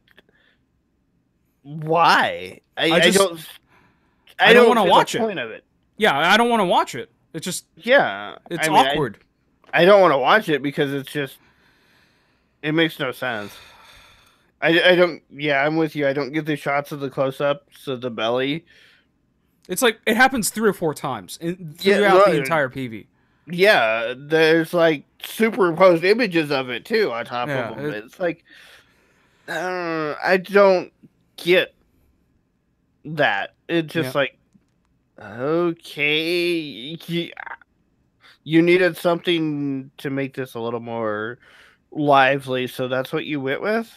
why? I don't want to watch it. Point of it. Yeah, I don't want to watch it. It's just it's awkward. I don't want to watch it because it makes no sense. I don't. Yeah, I'm with you. I don't get the shots of the close-ups of the belly. It's like it happens 3 or 4 times Yeah, throughout the entire PV. yeah. There's like superimposed images of it too on top of Yeah, them. It's like I don't get that. It's yeah. just like okay, you needed something to make this a little more lively, so that's what you went with.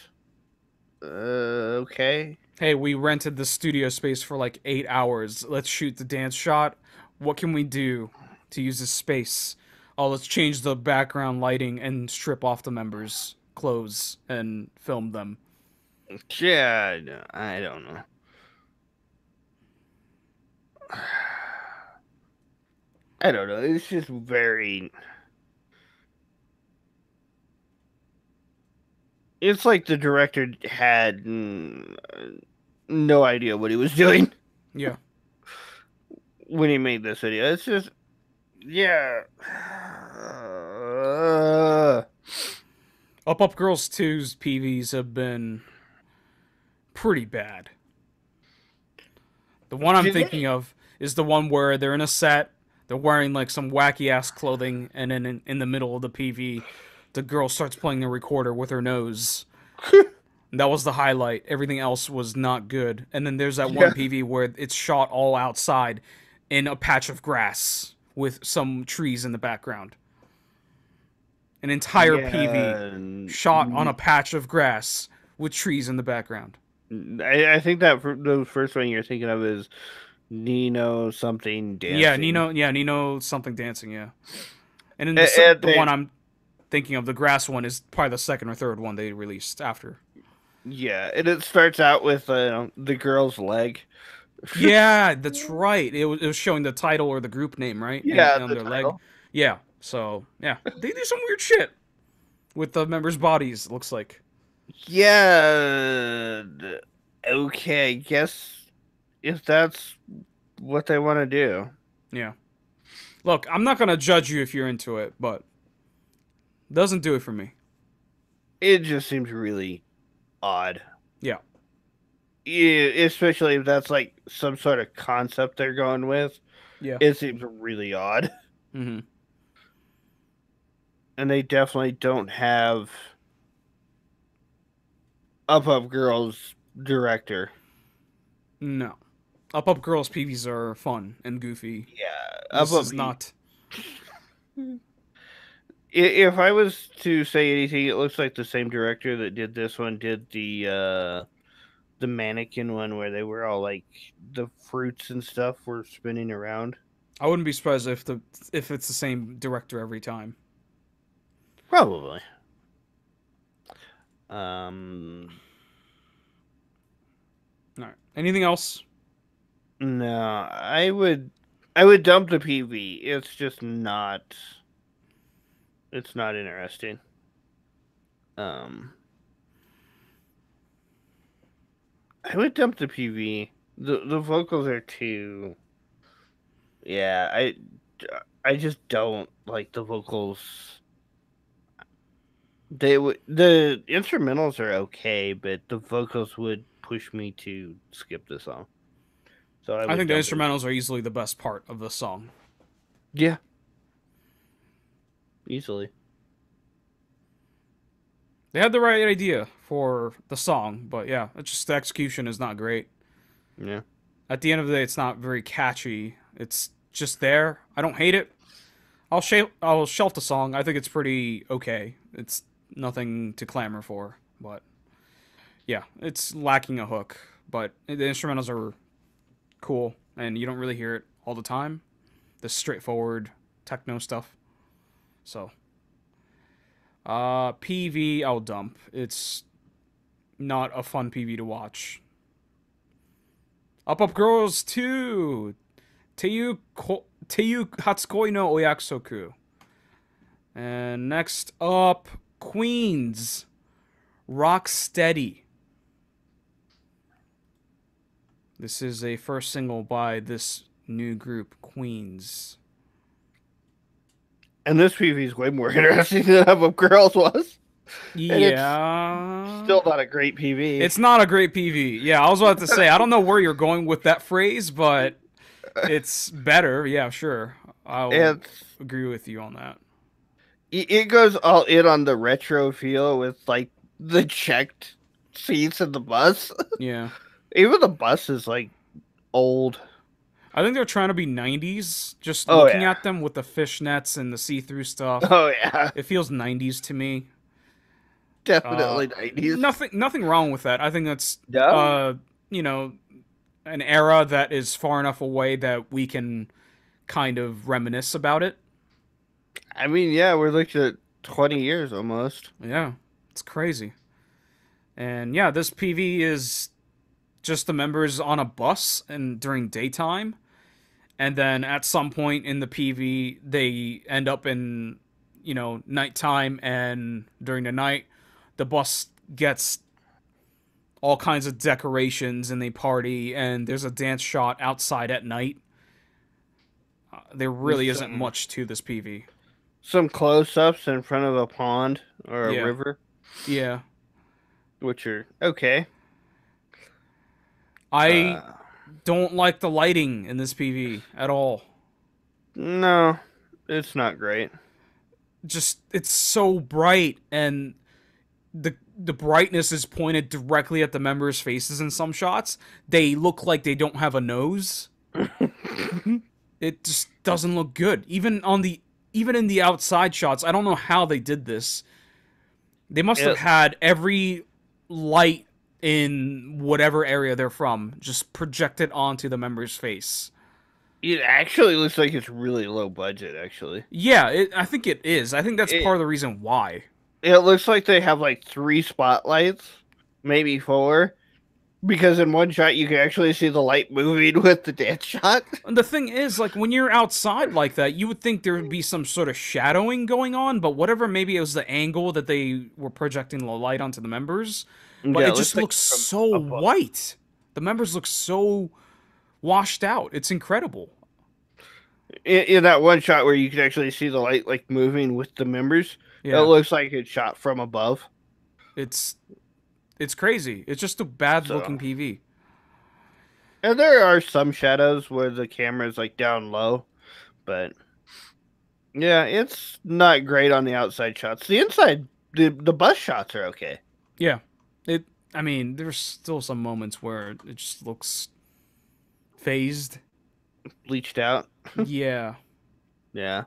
Okay. Hey, we rented the studio space for like 8 hours. Let's shoot the dance shot. What can we do to use this space? Oh, let's change the background lighting and strip off the members' clothes and film them. Yeah, I don't know. I don't know. It's just very. It's like the director had no idea what he was doing Yeah. when he made this video. It's just, yeah. Up Up Girls 2's PVs have been pretty bad. The one I'm Did thinking they? of is the one where they're in a set, they're wearing like some wacky ass clothing, and then in the middle of the PV, the girl starts playing the recorder with her nose. And that was the highlight. Everything else was not good. And then there's that Yeah. one PV where it's shot all outside in a patch of grass with some trees in the background. An entire PV Yeah. shot on a patch of grass with trees in the background. I think that the first one you're thinking of is Nino something Yeah, dancing. Nino. Yeah, Nino something dancing. Yeah, and then And the one I'm thinking of, the grass one, is probably the second or third one they released after. yeah, and it starts out with the girl's leg. Yeah, that's right. It was showing the title or the group name, right, Yeah, on the their leg. title. Yeah. So yeah, they do some weird shit with the members' bodies. It looks like. Yeah. Okay, guess if that's what they want to do. Yeah. Look, I'm not gonna judge you if you're into it, but it doesn't do it for me. It just seems really odd. Yeah. Yeah, especially if that's like some sort of concept they're going with. Yeah. It seems really odd. Mm-hmm. And they definitely don't have Up Girls director. No. Up Up Girls PVs are fun and goofy. Yeah, This is not. If I was to say anything, it looks like the same director that did this one did the mannequin one where they were all like the fruits and stuff were spinning around. I wouldn't be surprised if it's the same director every time. Probably. Um, All right. Anything else? no, I would dump the PV. It's just not. It's not interesting. Um, I would dump the PV. The vocals are too. Yeah, I just don't like the vocals. The instrumentals are okay, but the vocals would push me to skip the song. So I I would think the dump it. instrumentals are easily the best part of the song. Yeah, easily. They had the right idea for the song, but yeah, it's just the execution is not great. Yeah. At the end of the day, it's not very catchy. It's just there. I don't hate it. I'll shelf the song. I think it's pretty okay. It's nothing to clamor for, but yeah, it's lacking a hook. But the instrumentals are cool, and you don't really hear it all the time. The straightforward techno stuff. So, PV I'll dump. It's not a fun PV to watch. Up Up Girls 2! Teiyu Hatsukoi no Oyakusoku. And next up, Queens. Rock Steady. This is a first single by this new group, Queens. And this PV is way more interesting than Up Girls was. And it's Yeah. still not a great PV. It's not a great PV. Yeah, I was about to say, I don't know where you're going with that phrase, but it's better. Yeah, sure. I'll It's agree with you on that. it goes all in on the retro feel with like the checked seats in the bus. Yeah. Even the bus is like old. I think they're trying to be 90s, just Oh looking yeah. at them with the fishnets and the see-through stuff. Oh yeah. It feels 90s to me. Definitely 90s. Nothing wrong with that. I think that's No? you know, an era that is far enough away that we can kind of reminisce about it. I mean, yeah, we're looking at 20 years almost. Yeah. It's crazy. And yeah, this PV is just the members on a bus and during daytime, and then at some point in the PV they end up in, nighttime, and during the night the bus gets all kinds of decorations and they party, and there's a dance shot outside at night. There With really isn't much to this PV. some close-ups in front of a pond or a Yeah. river, Yeah. which are okay. I Uh, don't like the lighting in this PV at all. no, it's not great. Just it's so bright, and the brightness is pointed directly at the members' faces in some shots. They look like they don't have a nose. It just doesn't look good. Even in the outside shots, I don't know how they did this. They must have It had every light in whatever area they're from just projected onto the member's face. it actually looks like it's really low budget. Actually, Yeah, I think it is. I think that's it part of the reason why. it looks like they have like 3 spotlights, maybe 4, because in one shot you can actually see the light moving with the dance shot. And the thing is, like, when you're outside like that, you would think there would be some sort of shadowing going on, but whatever, maybe it was the angle that they were projecting the light onto the members. But Yeah, it it looks just like looks from so above. white. The members look so washed out. It's incredible. In that one shot where you can actually see the light like moving with the members, it Yeah, looks like it's shot from above. it's it's crazy. It's just a bad looking So, PV. and there are some shadows where the camera is like down low, but yeah, it's not great on the outside shots. The inside, the bus shots are okay. Yeah, it. I mean, there's still some moments where it just looks phased. Bleached out. Yeah, Yeah.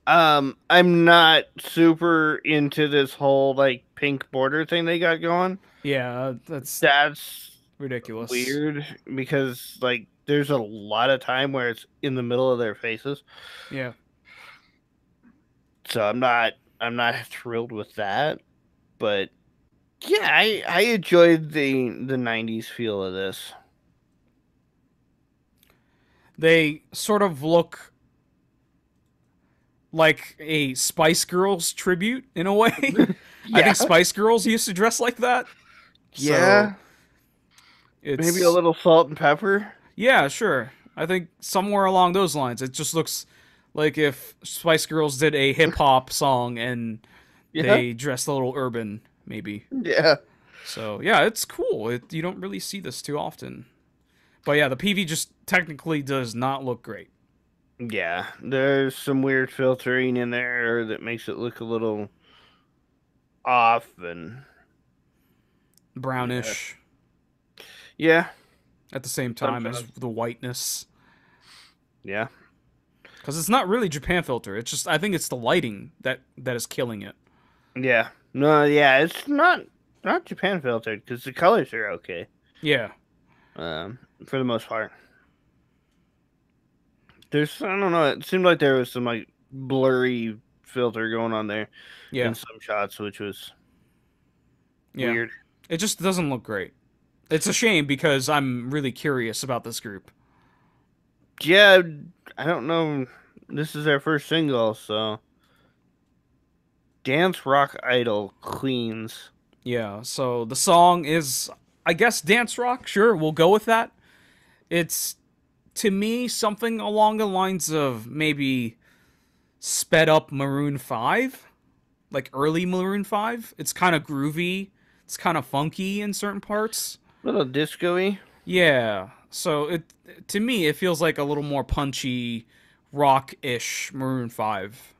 I'm not super into this whole like pink border thing they got going. yeah, that's That's ridiculous. weird because like there's a lot of time where it's in the middle of their faces. Yeah. So I'm not thrilled with that, but yeah, I enjoyed the 90s feel of this. They sort of look like a Spice Girls tribute in a way. I Yeah. think Spice Girls used to dress like that. So Yeah. Maybe a it's little salt and pepper. yeah, sure. I think somewhere along those lines. It just looks like if Spice Girls did a hip hop song and Yeah. they dressed a little urban, maybe. Yeah. So yeah, it's cool. You don't really see this too often. But yeah, the PV just technically does not look great. Yeah. There's some weird filtering in there that makes it look a little off and yeah. Brownish Yeah. at the same Some time as shots. the whiteness. Yeah. Because it's not really Japan filter. It's just I think it's the lighting that is killing it. Yeah. No, yeah, it's not Japan filtered because the colors are okay. Yeah, Um, for the most part. There's I don't know. It seemed like there was some like blurry filter going on there yeah, in some shots, which was yeah. weird. It just doesn't look great. It's a shame because I'm really curious about this group. Yeah, I don't know. This is their first single, so Dance Rock Idol Queens. Yeah, so the song is, I guess, dance rock. Sure, we'll go with that. It's, to me, something along the lines of maybe sped up Maroon 5. like early Maroon 5. It's kind of groovy. It's kind of funky in certain parts. A little disco-y. Yeah. So it to me it feels like a little more punchy rock-ish Maroon 5.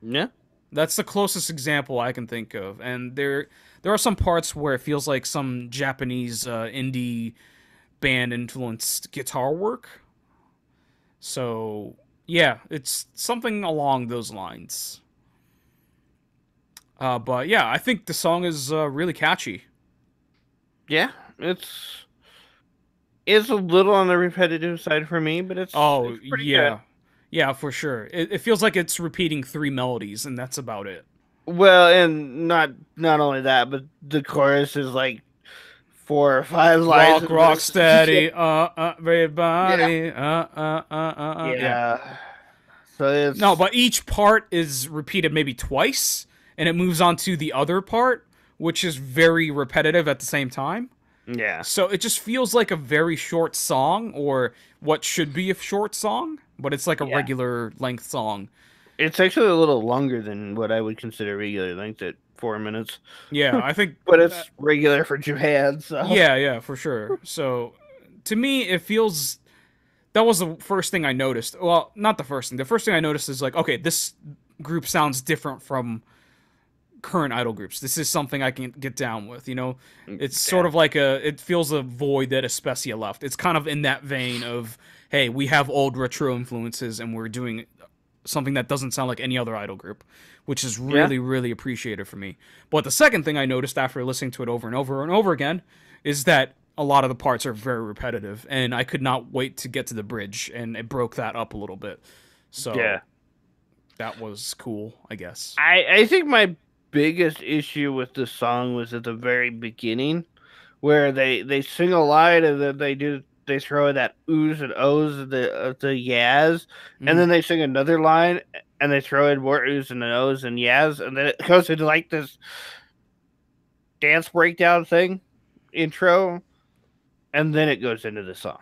Yeah. That's the closest example I can think of. And there are some parts where it feels like some Japanese indie band influenced guitar work. So, yeah, it's something along those lines. But yeah, I think the song is really catchy. Yeah. It's a little on the repetitive side for me, but Oh, it's pretty good. yeah. Yeah, for sure. It feels like it's repeating three melodies, and that's about it. Well, and not only that, but the chorus is like 4 or 5 lines Rock, of rock, this. Yeah. steady, Yeah. everybody, yeah. Yeah. So No, it's but each part is repeated maybe twice, and it moves on to the other part, which is very repetitive at the same time. yeah. So it just feels like a very short song, or what should be a short song, but it's like a Yeah. regular length song. It's actually a little longer than what I would consider regular length at 4 minutes. Yeah, I think. But it's regular for Japan, so Yeah, yeah, for sure. So to me, it feels that was the first thing I noticed. Well, not the first thing. The first thing I noticed is like, okay, this group sounds different from current idol groups. This is something I can get down with. It's sort yeah. of like it feels a void that Especia left. It's kind of in that vein of, hey, we have old retro influences and we're doing something that doesn't sound like any other idol group, which is Yeah. really, really appreciated for me. But the second thing I noticed after listening to it over and over and over again is that a lot of the parts are very repetitive, and I could not wait to get to the bridge, and it broke that up a little bit. So Yeah. that was cool, I guess. I think my biggest issue with the song was at the very beginning where they sing a line and then they throw in that oohs and ohs of the yas, and Hmm. then they sing another line and they throw in more oohs and ohs and yas, and then it goes into like this dance breakdown thing intro, and then it goes into the song.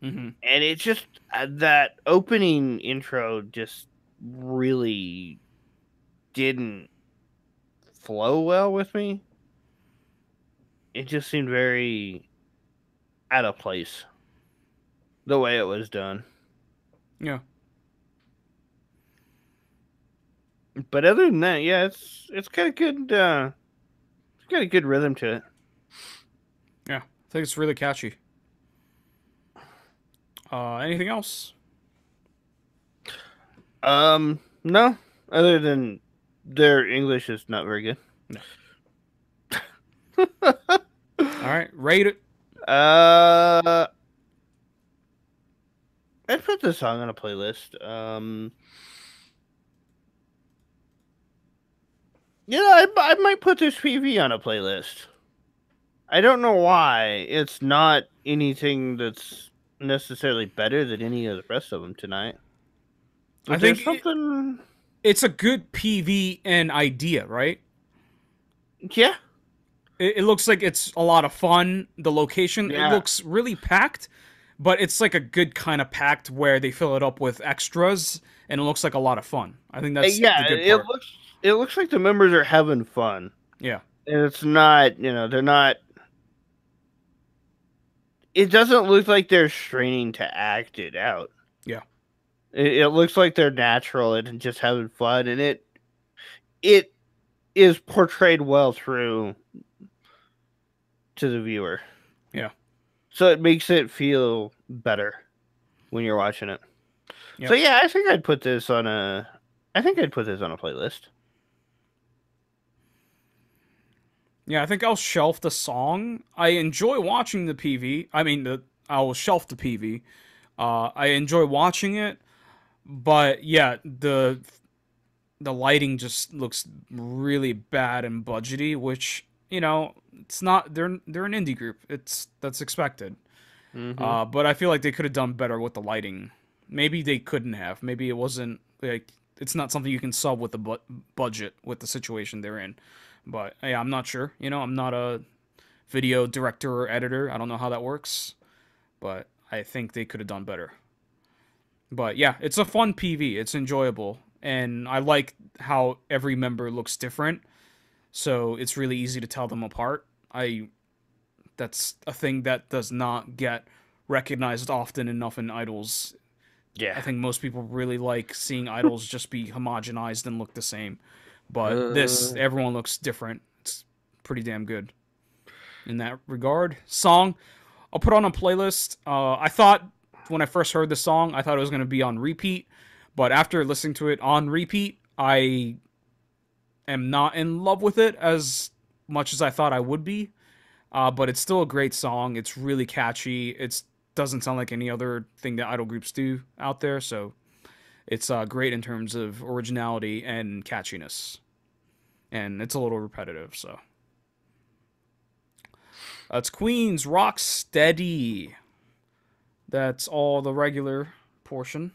Hmm. And it just that opening intro just really didn't flow well with me. It just seemed very out of place the way it was done. Yeah, But other than that, yeah, it's got a good it's got a good rhythm to it. yeah. I think it's really catchy. Anything else? No, other than their English is not very good. No. All right, rate it. uh, I put this song on a playlist. I might put this PV on a playlist. I don't know why. It's not anything that's necessarily better than any of the rest of them tonight. I But think there's something. it's a good PV and idea, right? Yeah. It looks like it's a lot of fun. The location, it Yeah. looks really packed, but it's like a good kind of packed where they fill it up with extras, and it looks like a lot of fun. I think that's the Yeah. good part. It looks like the members are having fun. Yeah, And it's not, they're not. It doesn't look like they're straining to act it out. yeah, It looks like they're natural and just having fun, and it is portrayed well through to the viewer. yeah, So it makes it feel better when you're watching it. So yep. yeah, I think I'd put this on a playlist. Yeah, I think I'll shelf the song. I enjoy watching the PV. I mean, I'll shelf the PV. I enjoy watching it, but yeah, the lighting just looks really bad and budgety, which it's not. They're an indie group. That's expected. Mm-hmm. But I feel like they could have done better with the lighting. Maybe they couldn't have. Maybe it wasn't like it's not something you can solve with the budget with the situation they're in. But yeah, I'm not sure. I'm not a video director or editor. I don't know how that works, but I think they could have done better. But yeah, it's a fun PV. It's enjoyable, and I like how every member looks different, so it's really easy to tell them apart. I That's a thing that does not get recognized often enough in idols. I Yeah. think most people really like seeing idols just be homogenized and look the same. But this, Uh, everyone looks different. It's pretty damn good in that regard. Song, I'll put on a playlist. I thought when I first heard the song, I thought it was going to be on repeat. But after listening to it on repeat, I am not in love with it as much as I thought I would be. But it's still a great song. It's really catchy. It doesn't sound like any other thing that idol groups do out there. So it's great in terms of originality and catchiness. And it's a little repetitive. So that's Queen's Rock Steady. That's all the regular portion.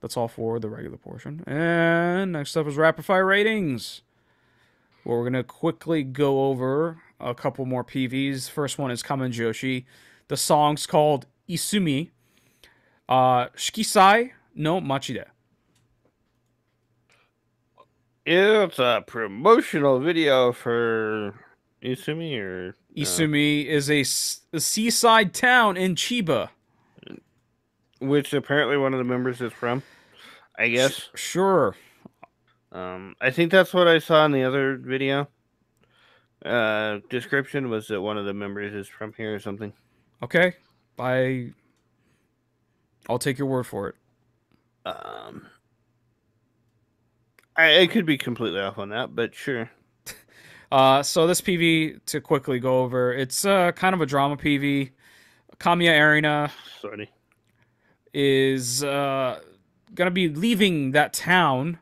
That's all for the regular portion. And next up is rapid fire ratings. Well, we're gonna quickly go over a couple more PVs. First one is Kamen Joshi. The song's called Isumi. Shikisai no Machide. it's a promotional video for Isumi or Isumi is a seaside town in Chiba. which apparently one of the members is from, I guess. Sure. I think that's what I saw in the other video. Description was that one of the members is from here or something. Okay. I'll take your word for it. Um, I could be completely off on that, but sure. So this PV, to quickly go over, it's kind of a drama PV. Kamiya Arena Sorry. is gonna be leaving that town,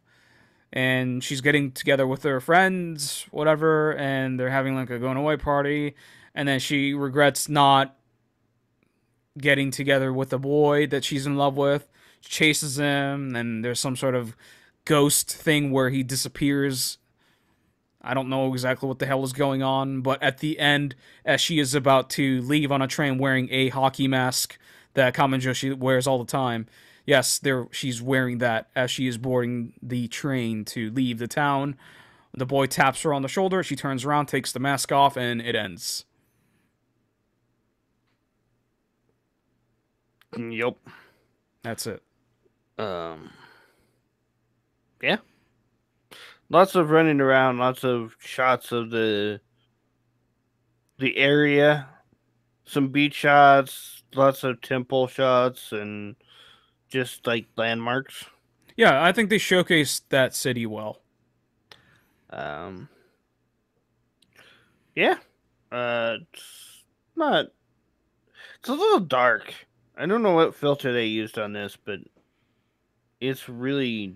and she's getting together with her friends, whatever, and they're having like a going away party, and then she regrets not getting together with the boy that she's in love with. She chases him, and there's some sort of ghost thing where he disappears. I don't know exactly what the hell is going on, but at the end, as she is about to leave on a train wearing a hockey mask that Kamen Joshi wears all the time, yes, she's wearing that as she is boarding the train to leave the town. The boy taps her on the shoulder, she turns around, takes the mask off, and it ends. Yup. That's it. Yeah. Lots of running around, lots of shots of the area, some beach shots, lots of temple shots, and just like landmarks. Yeah, I think they showcased that city well. Um, yeah. It's not. It's a little dark. I don't know what filter they used on this, but it's really.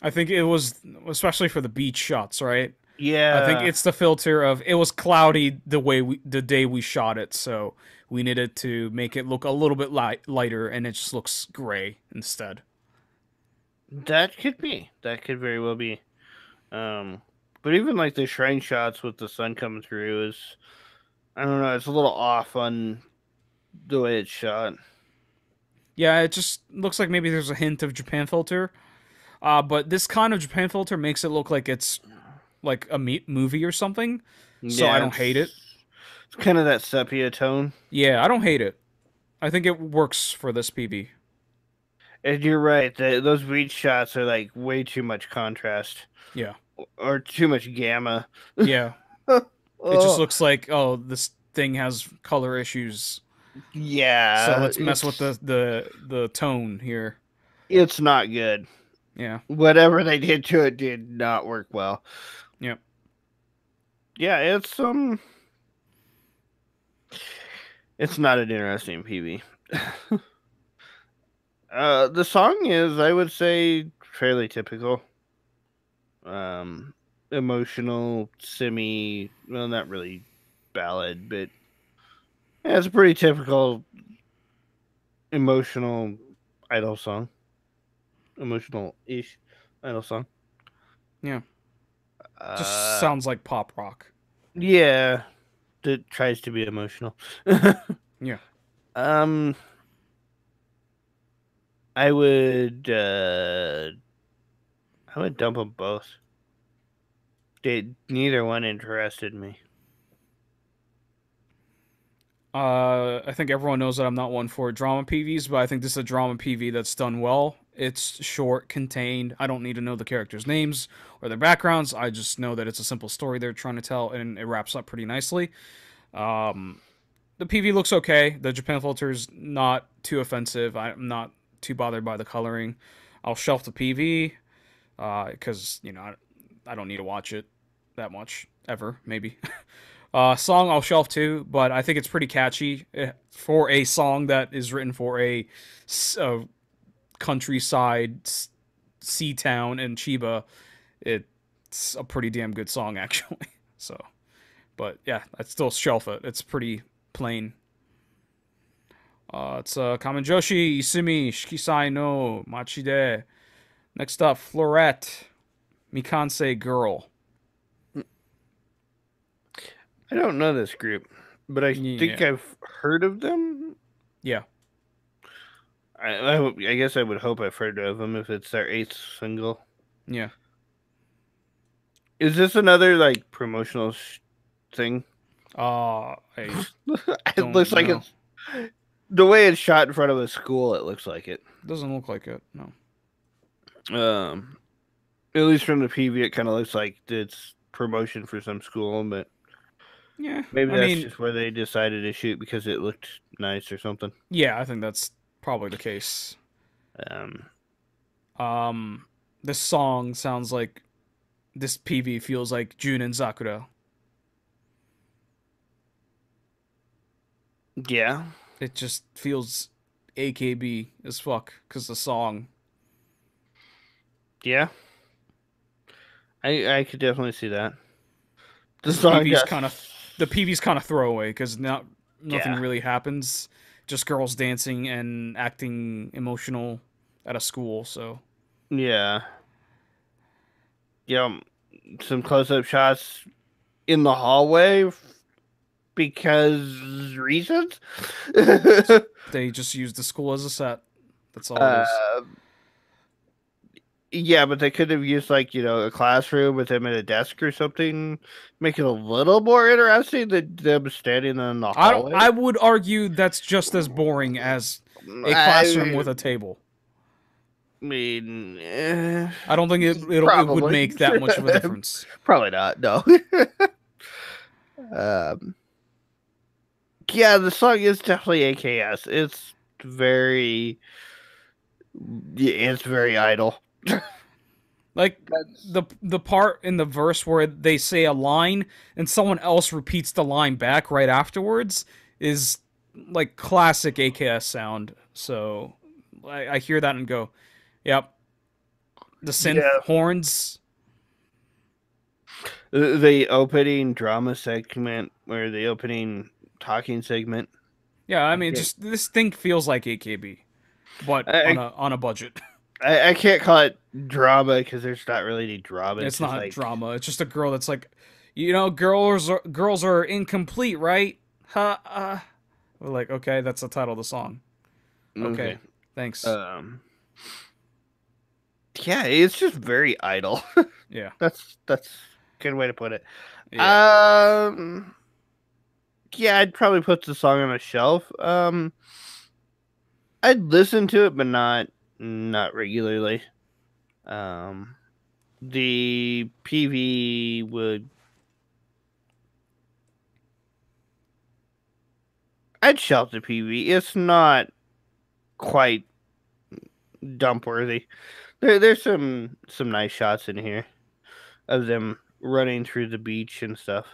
I think it was especially for the beach shots, right? I think Yeah. it's the filter of it was cloudy the day we shot it, so we needed to make it look a little bit lighter, and it just looks gray instead. That could be. That could very well be. But even like the shrine shots with the sun coming through is, I don't know, it's a little off on the way it's shot. Yeah, it just looks like maybe there's a hint of Japan filter, but this kind of Japan filter makes it look like it's like a movie or something. So I Yeah, don't hate it. it's kind of that sepia tone. Yeah, I don't hate it. I think it works for this PB. And you're right, those beach shots are like way too much contrast Yeah, or too much gamma. yeah. It just Oh, looks like, oh, this thing has color issues. So yeah, let's mess with the tone here. it's not good. Yeah. Whatever they did to it did not work well. Yep. Yeah, it's not an interesting PB. The song is, I would say, fairly typical. Emotional, semi, well, not really ballad, but yeah, it's a pretty typical emotional idol song. Emotional-ish idol song. Yeah. Just Uh, sounds like pop rock. yeah, that tries to be emotional. Yeah. Um, I would I would dump them both. Neither one interested me. I think everyone knows that I'm not one for drama PVs, but I think this is a drama PV that's done well. It's short, contained. I don't need to know the characters' names or their backgrounds. I just know that it's a simple story they're trying to tell, and it wraps up pretty nicely. Um, the PV looks okay. The Japan filter's not too offensive. I'm not too bothered by the coloring. I'll shelf the PV because I don't need to watch it that much ever. Maybe. Song I'll shelf too, but I think it's pretty catchy for a song that is written for a countryside sea town in Chiba. It's a pretty damn good song actually. So, but yeah, I'd still shelf it. It's pretty plain. It's Kamen Joshi, Isumi, Shikisai no Machi de. Next up, Fleurette, Mikanse Girl. I don't know this group, but I think Yeah. I've heard of them. Yeah. I guess I would hope I've heard of them if it's their 8th single. Yeah. Is this another like promotional thing? I It don't looks like know. it's the way it's shot in front of a school. It looks like it. Doesn't look like it. No. At least from the PV, it kind of looks like it's promotion for some school, but Yeah. maybe I that's mean, just where they decided to shoot because it looked nice or something. yeah, I think that's probably the case. Um, This song sounds like this PV feels like June and Sakura. yeah, It just feels AKB as fuck because the song. yeah, I could definitely see that. The Because song, yes, the PV's kind of throwaway because nothing yeah, really happens. Just girls dancing and acting emotional at a school. So yeah, yeah. Some close-up shots in the hallway because reasons. they just use the school as a set. That's all it is. uh, Yeah, but they could have used like, a classroom with him at a desk or something, make it a little more interesting than them standing in the hallway. I would argue that's just as boring as a classroom I with a table. mean, I don't think it would probably. make that much of a difference. Probably not, no. um, yeah, the song is definitely AKS. It's very idle. Like the part in the verse where they say a line and someone else repeats the line back right afterwards is like classic AKS sound. So I hear that and go, "Yep." The synth Yeah. horns. The opening drama segment or the opening talking segment. Yeah, I mean, just this thing feels like AKB, but I, on a budget. I can't call it drama because there's not really any drama. It's Just not like, drama. It's just a girl that's like, girls are incomplete, right? We're like, okay, that's the title of the song. Okay, okay. thanks. Yeah, it's just very idle. Yeah, That's a good way to put it. yeah. Yeah, I'd probably put the song on a shelf. I'd listen to it, but not regularly. The PV would. I'd shelf the PV. It's not quite dump worthy. There's some nice shots in here of them running through the beach and stuff.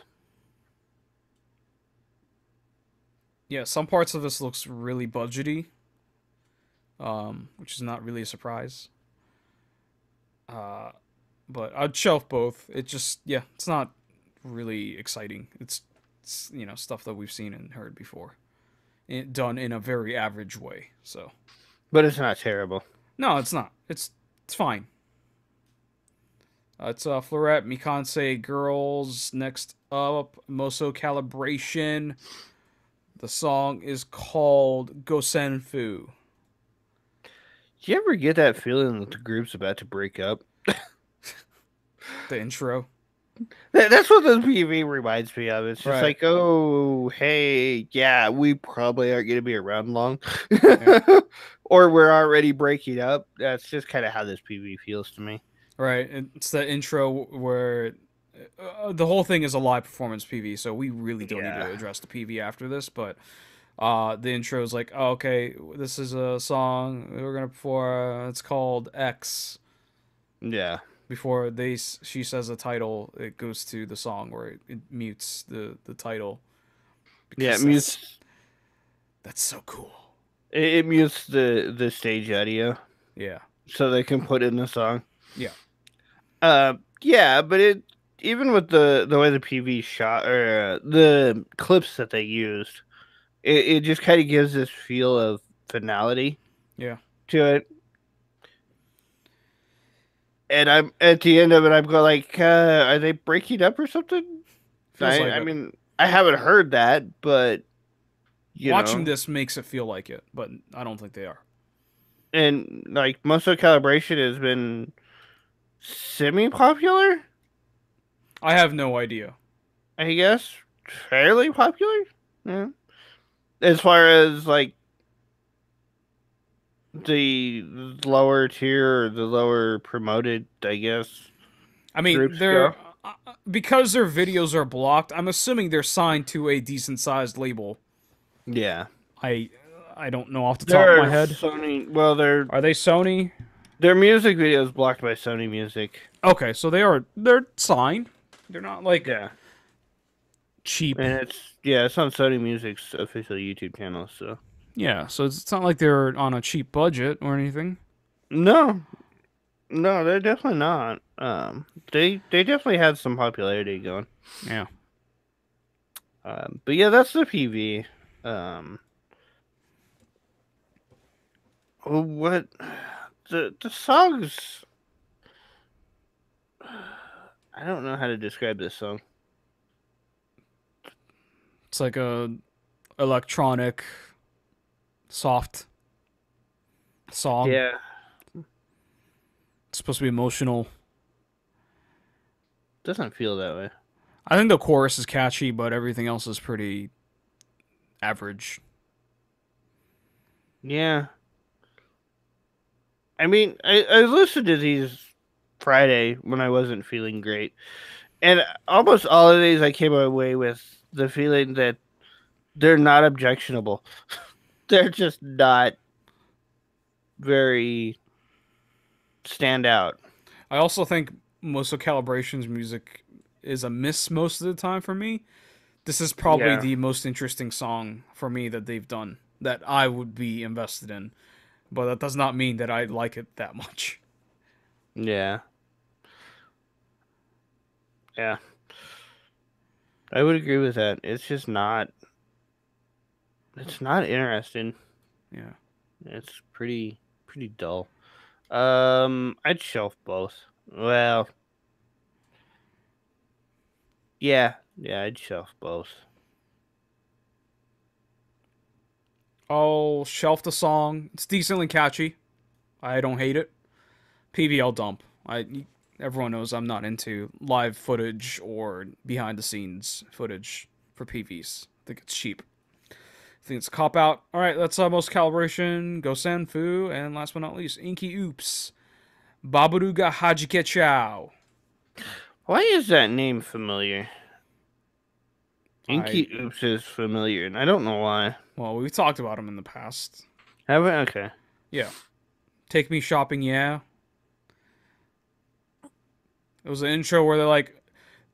Yeah, some parts of this looks really budgety, which is not really a surprise. Uh, but I'd shelf both. It just, yeah, it's not really exciting. It's stuff that we've seen and heard before, done in a very average way. So But it's not terrible. no, it's not. It's fine. It's Fleurette, Mikanse Girls. Next up, Mousou Calibration. The song is called Gosenfu. Do you ever get that feeling that the group's about to break up? The intro. That's what the PV reminds me of. It's just Right. like, oh, hey, yeah, we probably aren't going to be around long. Yeah. Or we're already breaking up. That's just kind of how this PV feels to me. Right. It's the intro where the whole thing is a live performance PV, so we really don't need Yeah. to address the PV after this, but the intro is like, oh, okay, this is a song we're gonna perform. It's called X. Yeah. Before she says the title, it goes to the song where it mutes the title. Yeah, Because that's so cool. it mutes the stage audio Yeah. so they can put in the song. Yeah. Yeah, but it even with the way the PV shot or the clips that they used, it just kind of gives this feel of finality Yeah. to it. And I'm at the end of it, I'm going like, are they breaking up or something? Feels like I it. mean, I haven't heard that, but Watching this makes it feel like it, but I don't think they are. and like Mousou Calibration has been semi-popular, I have no idea. I guess, fairly popular. Yeah. As far as like the lower tier or the lower promoted, I guess, I mean, groups go. because their videos are blocked. I'm assuming they're signed to a decent sized label. Yeah, I I don't know off the top of my head. Sony. Well, Are they Sony? their music videos blocked by Sony Music. Okay, so they're signed. They're not like Yeah, cheap. and it's on Sony Music's official YouTube channel. So Yeah, so it's not like they're on a cheap budget or anything. no, no, they're definitely not. They definitely had some popularity going. Yeah. But yeah, that's the PV. Um, what the songs? I don't know how to describe this song. It's like a electronic soft song. Yeah, It's supposed to be emotional. doesn't feel that way. I think the chorus is catchy, but everything else is pretty average. Yeah, I mean, I listened to these Friday when I wasn't feeling great, and almost all of these I came away with the feeling that they're not objectionable. They're just not very stand out. I also think most of Calibration's music is a miss most of the time for me. This is probably Yeah. the most interesting song for me that they've done that I would be invested in. But that does not mean that I like it that much. Yeah. Yeah. I would agree with that. It's not interesting. Yeah. It's pretty dull. I'd shelf both. Well, yeah, I'd shelf both. I'll shelf the song. It's decently catchy. I don't hate it. PV I'll dump. Everyone knows I'm not into live footage or behind the scenes footage for PVs. I think it's cheap. I think it's a cop out. All right, that's most calibration. Go Sanfu, and last but not least, Inky Oops. Babaruga Hajike Chow. Why is that name familiar? Inky Oops is familiar, and I don't know why. Well, we've talked about him in the past. Have we? Okay. Yeah. Take Me Shopping, yeah. It was an intro where they're like,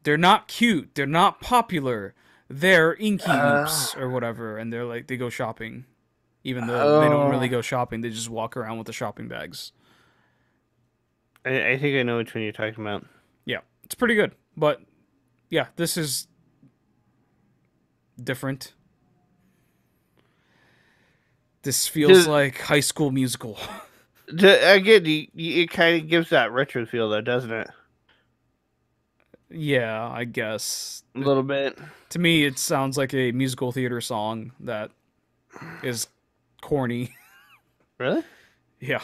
they're not cute, they're not popular, they're Inky Oops or whatever, and they're like, they go shopping. Even though they don't really go shopping, they just walk around with the shopping bags. I think I know which one you're talking about. Yeah, it's pretty good. But yeah, this is different. This feels like High School Musical. Again, it kind of gives that retro feel, though, doesn't it? Yeah, I guess. A little bit. To me, it sounds like a musical theater song that is corny. Really? Yeah.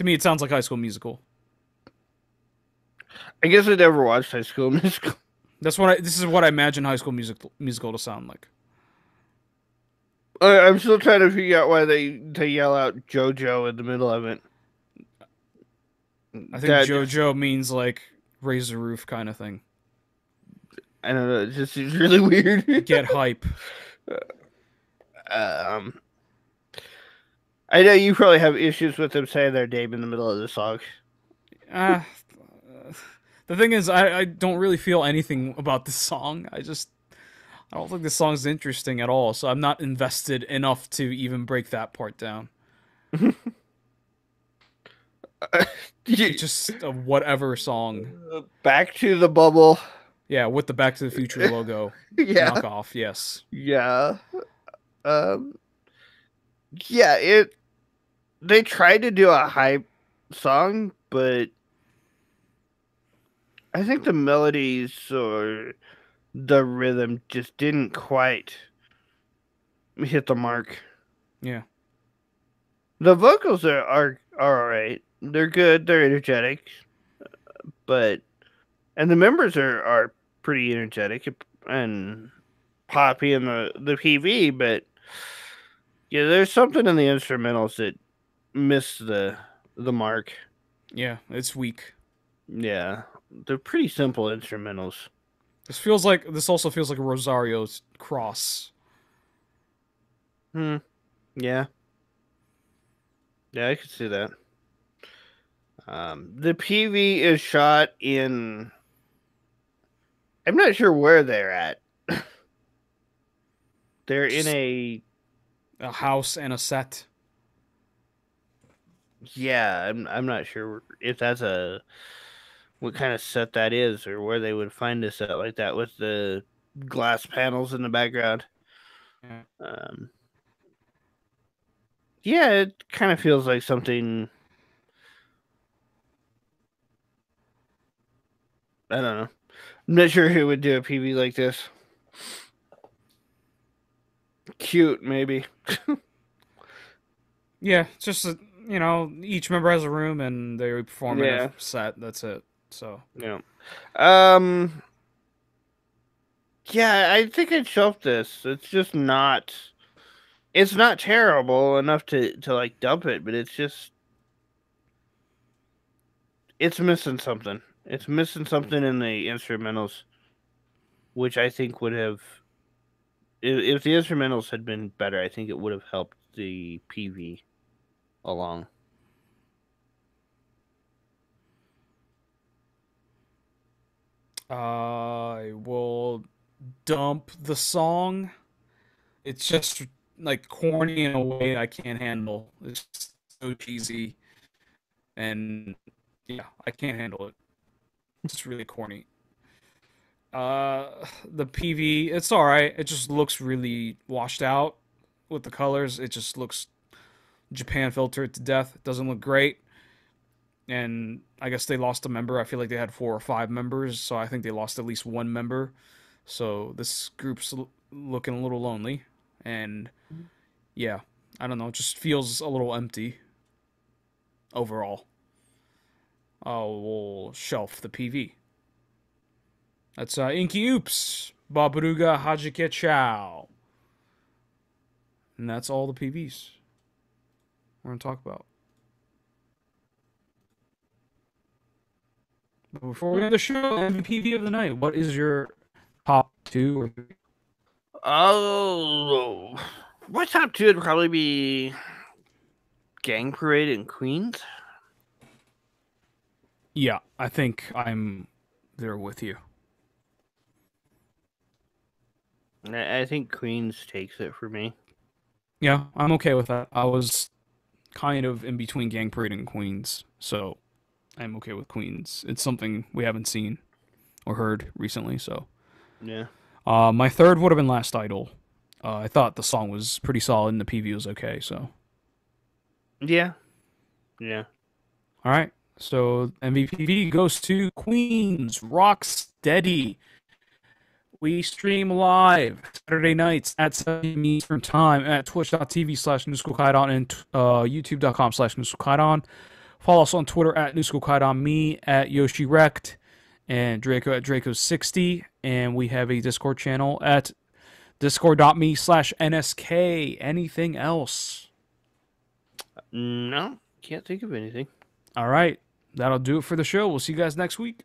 To me, it sounds like High School Musical. I guess I never watched High School Musical. This is what I imagine High School Musical to sound like. I'm still trying to figure out why they yell out JoJo in the middle of it. I think JoJo means like raise the roof kind of thing. I don't know. It just seems really weird. Get hype. I know you probably have issues with them saying their name in the middle of the song. The thing is, I don't really feel anything about this song. I don't think this song's interesting at all, so I'm not invested enough to even break that part down. It's just a whatever song. Back to the Bubble. Yeah, with the Back to the Future logo. Yeah. Knockoff, yes. Yeah. Yeah, they tried to do a hype song, but I think the melodies or the rhythm just didn't quite hit the mark. Yeah. The vocals are all right. They're good. They're energetic, and the members are pretty energetic and poppy in the PV, but yeah, there's something in the instrumentals that miss the mark. Yeah, it's weak. Yeah, they're pretty simple instrumentals. This also feels like a Rosario's cross. Yeah. Yeah, I could see that. The PV is shot in. I'm not sure where they're at. They're in a house and a set. Yeah, I'm not sure if that's what kind of set that is or where they would find a set like that with the glass panels in the background. Yeah, it kind of feels like something. I don't know. I'm not sure who would do a PV like this. Cute, maybe. Yeah, it's just each member has a room and they perform in a set. That's it. So yeah. Yeah, I think I'd shelf this. It's just not. It's not terrible enough to like dump it, but it's missing something. It's missing something in the instrumentals, which I think would have. If the instrumentals had been better, I think it would have helped the PV along. I will dump the song. It's just like corny in a way I can't handle. It's so cheesy, and yeah, I can't handle it. It's really corny. The PV, it's all right. It just looks really washed out with the colors. It just looks Japan filtered to death. It doesn't look great. And I guess they lost a member. I feel like they had 4 or 5 members, so I think they lost at least 1 member. So this group's looking a little lonely. And yeah, I don't know. It just feels a little empty overall. We'll shelf the PV. That's Inky Oops, Babaruga Hajike Chow. And that's all the PVs we're going to talk about. But before we end the show, MVP of the night, what is your top 2 or 3? Oh, my top 2 would probably be Gang Parade in Queens. Yeah, I think I'm there with you. I think Queens takes it for me. Yeah, I'm okay with that. I was kind of in between Gang Parade and Queens, so I'm okay with Queens. It's something we haven't seen or heard recently, so. Yeah. My third would have been Last Idol. I thought the song was pretty solid and the PV was okay, so. Yeah. Yeah. All right. So MVP goes to Queens Rocksteady. We stream live Saturday nights at 7 p.m. Eastern Time at twitch.tv/Schook Kaidan and youtube.com/Mousou Calibration Follow us on Twitter at Schook Kaidan, me at YoshiRect, and Draco at Draco60. And we have a Discord channel at discord.me/NSK. Anything else? No, can't think of anything. All right. That'll do it for the show. We'll see you guys next week.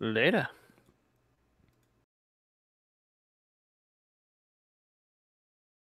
Later.